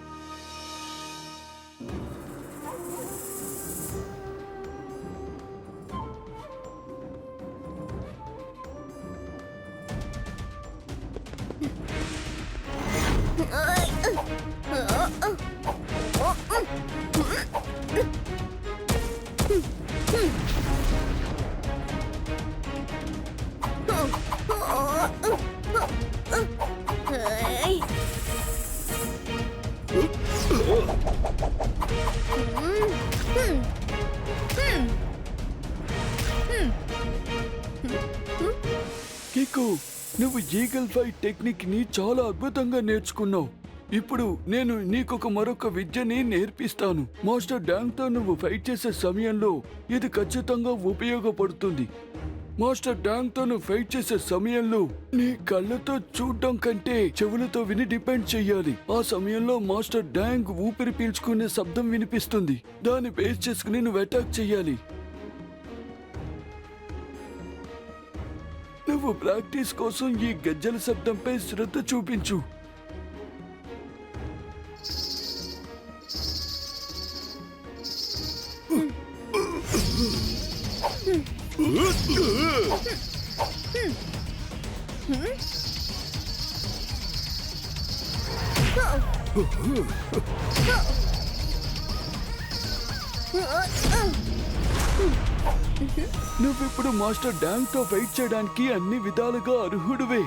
కికో, నువ్వు ఈగల్ ఫైట్ టెక్నిక్ ని చాలా అద్భుతంగా నేర్చుకున్నావు. ఇప్పుడు నేను నీకొక మరొక విద్యని నేర్పిస్తాను. మాస్టర్ డాంగ్ తో నువ్వు ఫైట్ చేసే సమయంలో ఇది ఖచ్చితంగా ఉపయోగపడుతుంది. మాస్టర్ డాంగ్ తో నువ్వు ఫైట్ చేసే సమయంలో నీ కళ్ళతో చూడడం కంటే చెవులతో విని డిపెండ్ చెయ్యాలి. ఆ సమయంలో మాస్టర్ డాంగ్ ఊపిరి పీల్చుకునే శబ్దం వినిపిస్తుంది. దాన్ని బేస్ చేసుకుని నువ్వు అటాక్ చెయ్యాలి. నువ్వు ప్రాక్టీస్ కోసం ఈ గజ్జల శబ్దంపై శ్రద్ధ చూపించు. నువ్విప్పుడు మాస్టర్ డాంగ్ తో ఫైట్ చేయడానికి అన్ని విధాలుగా అర్హుడివే.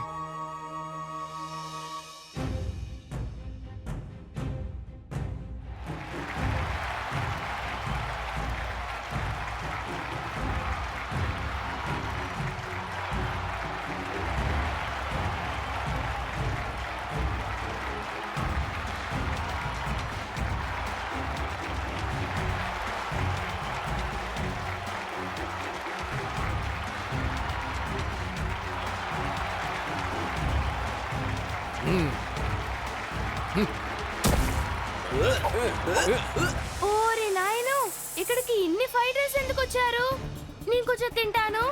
ఓరి నాయనో, ఇక్కడికి ఇన్ని ఫైటర్స్ ఎందుకు వచ్చారు? నేను కొంచెం తింటాను.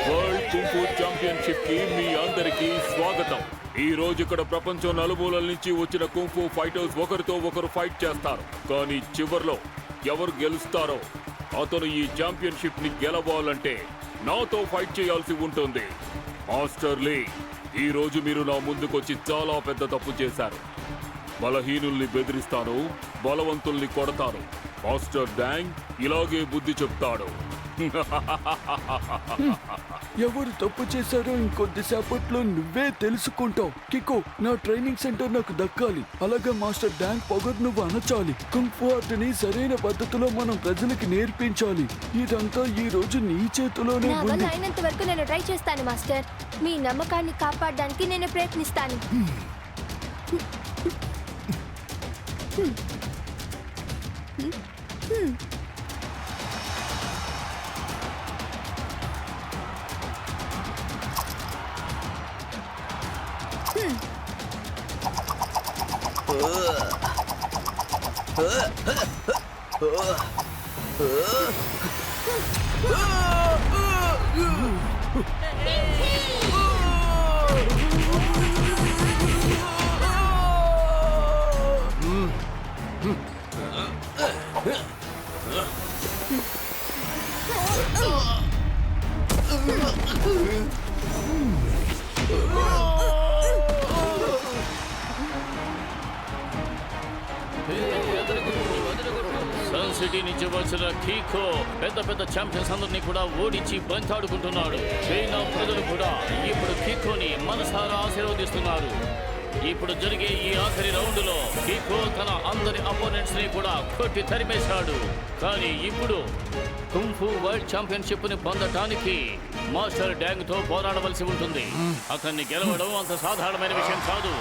వరల్డ్ కుంఫు ఛాంపియన్షిప్ కి మీ అందరికీ స్వాగతం. ఈ రోజు ఇక్కడ ప్రపంచం నలుమూలల నుంచి వచ్చిన కుంఫు ఫైటర్స్ ఒకరితో ఒకరు ఫైట్ చేస్తారు. కానీ చివర్లో ఎవరు గెలుస్తారో అతను ఈ ఛాంపియన్షిప్ ని గెలవాలంటే నాతో ఫైట్ చేయాల్సి ఉంటుంది. మాస్టర్ లీ, ఈ రోజు మీరు నా ముందుకొచ్చి చాలా పెద్ద తప్పు చేశారు. బలహీనుల్ని బెదిరిస్తాను, బలవంతుల్ని కొడతాను. మాస్టర్ డాంగ్ ఇలాగే బుద్ధి చెప్తాడు. ఎవరు తప్పు చేశారో ఇంకొద్దిసేపట్లో నువ్వే తెలుసుకుంటావు. కికో, నా ట్రైనింగ్ సెంటర్ నాకు దక్కాలి. అలాగే మాస్టర్ డాంగ్ పొగరు నువ్వు అనచాలి. కుంఫు ఆర్ట్ని సరైన పద్ధతిలో మనం ప్రజలకి నేర్పించాలి. ఇదంతా ఈ రోజు నీ చేతిలోనే నా వల్ల ఉంది. అయినంత వరకు నేను ట్రై చేస్తాను మాస్టర్. మీ నమ్మకాన్ని కాపాడడానికి నేను ప్రయత్నిస్తాను. సన్ సిటీ నుంచి వచ్చిన కీకో పెద్ద పెద్ద ఛాంపియన్స్ అందరినీ కూడా ఓడించి బంతాడుకుంటున్నాడు. చైనా ప్రజలు కూడా ఇప్పుడు కీకోని మనసారా ఆశీర్వదిస్తున్నారు. ఇప్పుడు జరిగే ఈ ఆఖరి రౌండ్లో కీకో తన అందరి అపోనెంట్స్ ని కూడా కొట్టి తరిమేశాడు. కానీ ఇప్పుడు కుంఫు వరల్డ్ ఛాంపియన్షిప్ ని పొందటానికి మాస్టర్ డాంగ్ తో పోరాడవలసి ఉంటుంది. అతన్ని గెలవడం అంత సాధారణమైన విషయం కాదు.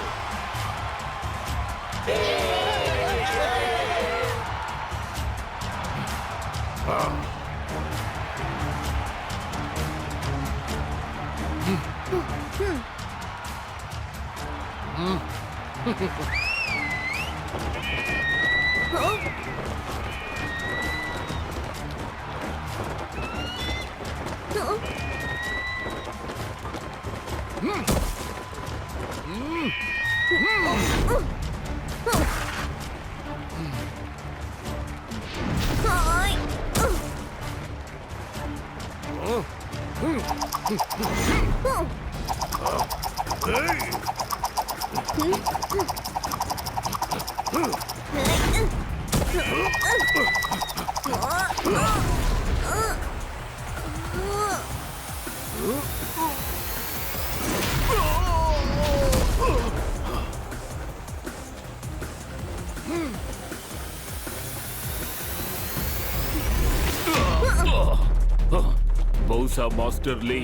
బహుశా మాస్టర్ లీ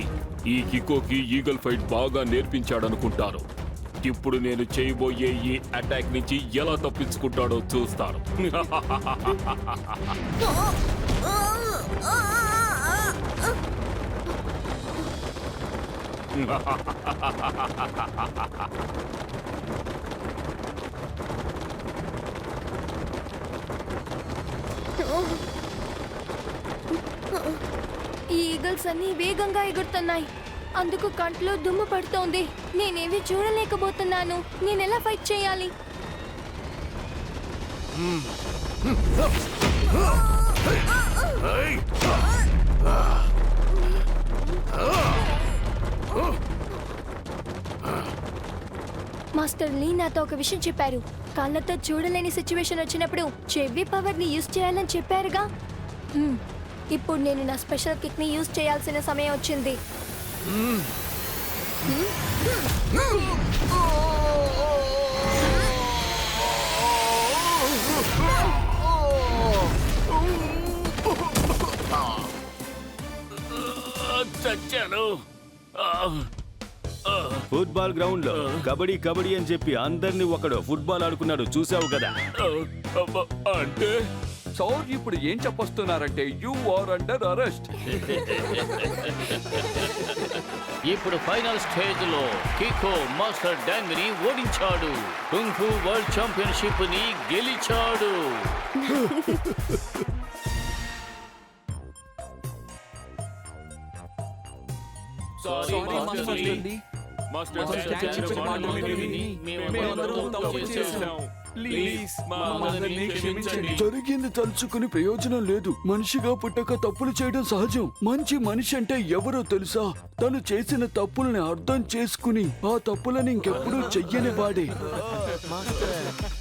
ఈ కికోకి ఈగల్ ఫైట్ బాగా నేర్పించాడనుకుంటారు. ఇప్పుడు నేను చేయబోయే ఈ అటాక్ నుంచి ఎలా తప్పించుకుంటాడో చూస్తాను. ఈ ఈగల్స్ అన్ని వేగంగా ఎగురుతున్నాయి. అందుకు కంట్లో దుమ్ము పడుతోంది. నేనేవి చూడలేకపోతున్నాను. నేనెలా ఫైట్ చేయాలి? మాస్టర్ లీ నాతో ఒక విషయం చెప్పారు. కళ్ళతో చూడలేని సిచ్యువేషన్ వచ్చినప్పుడు చెవి పవర్ ని యూజ్ చేయాలని చెప్పారుగా. ఇప్పుడు నేను నా స్పెషల్ కిక్ ని యూజ్ చేయాల్సిన సమయం వచ్చింది. చచ్చాను. ఫుట్బాల్ గ్రౌండ్ లో కబడ్డీ కబడ్డీ అని చెప్పి అందరినీ ఒకడు ఫుట్బాల్ ఆడుకున్నాడు, చూసావు కదా. అంటే సార్ ఇప్పుడు ఏం చెప్పొస్తున్నారంటే యు ఆర్ అండర్ అరెస్ట్. ఇప్పుడు ఫైనల్ స్టేజ్ లో కికో మాస్టర్ డాంగ్ ని ఓడించాడు. కుంఫు వరల్డ్ ఛాంపియన్షిప్ ని గెలిచాడు. సారీ మాస్టర్ లీ. మాస్టర్ శాండ్ చెప్పిన మాటలు విని మేమందరం తప్పు చేశాం. ప్లీజ్ మమ్మల్ని క్షమించండి. జరిగింది తలుచుకుని ప్రయోజనం లేదు. మనిషిగా పుట్టక తప్పులు చేయడం సహజం. మంచి మనిషి అంటే ఎవరో తెలుసా? తను చేసిన తప్పుల్ని అర్థం చేసుకుని ఆ తప్పులని ఇంకెప్పుడూ చెయ్యని వాడే. మాస్టర్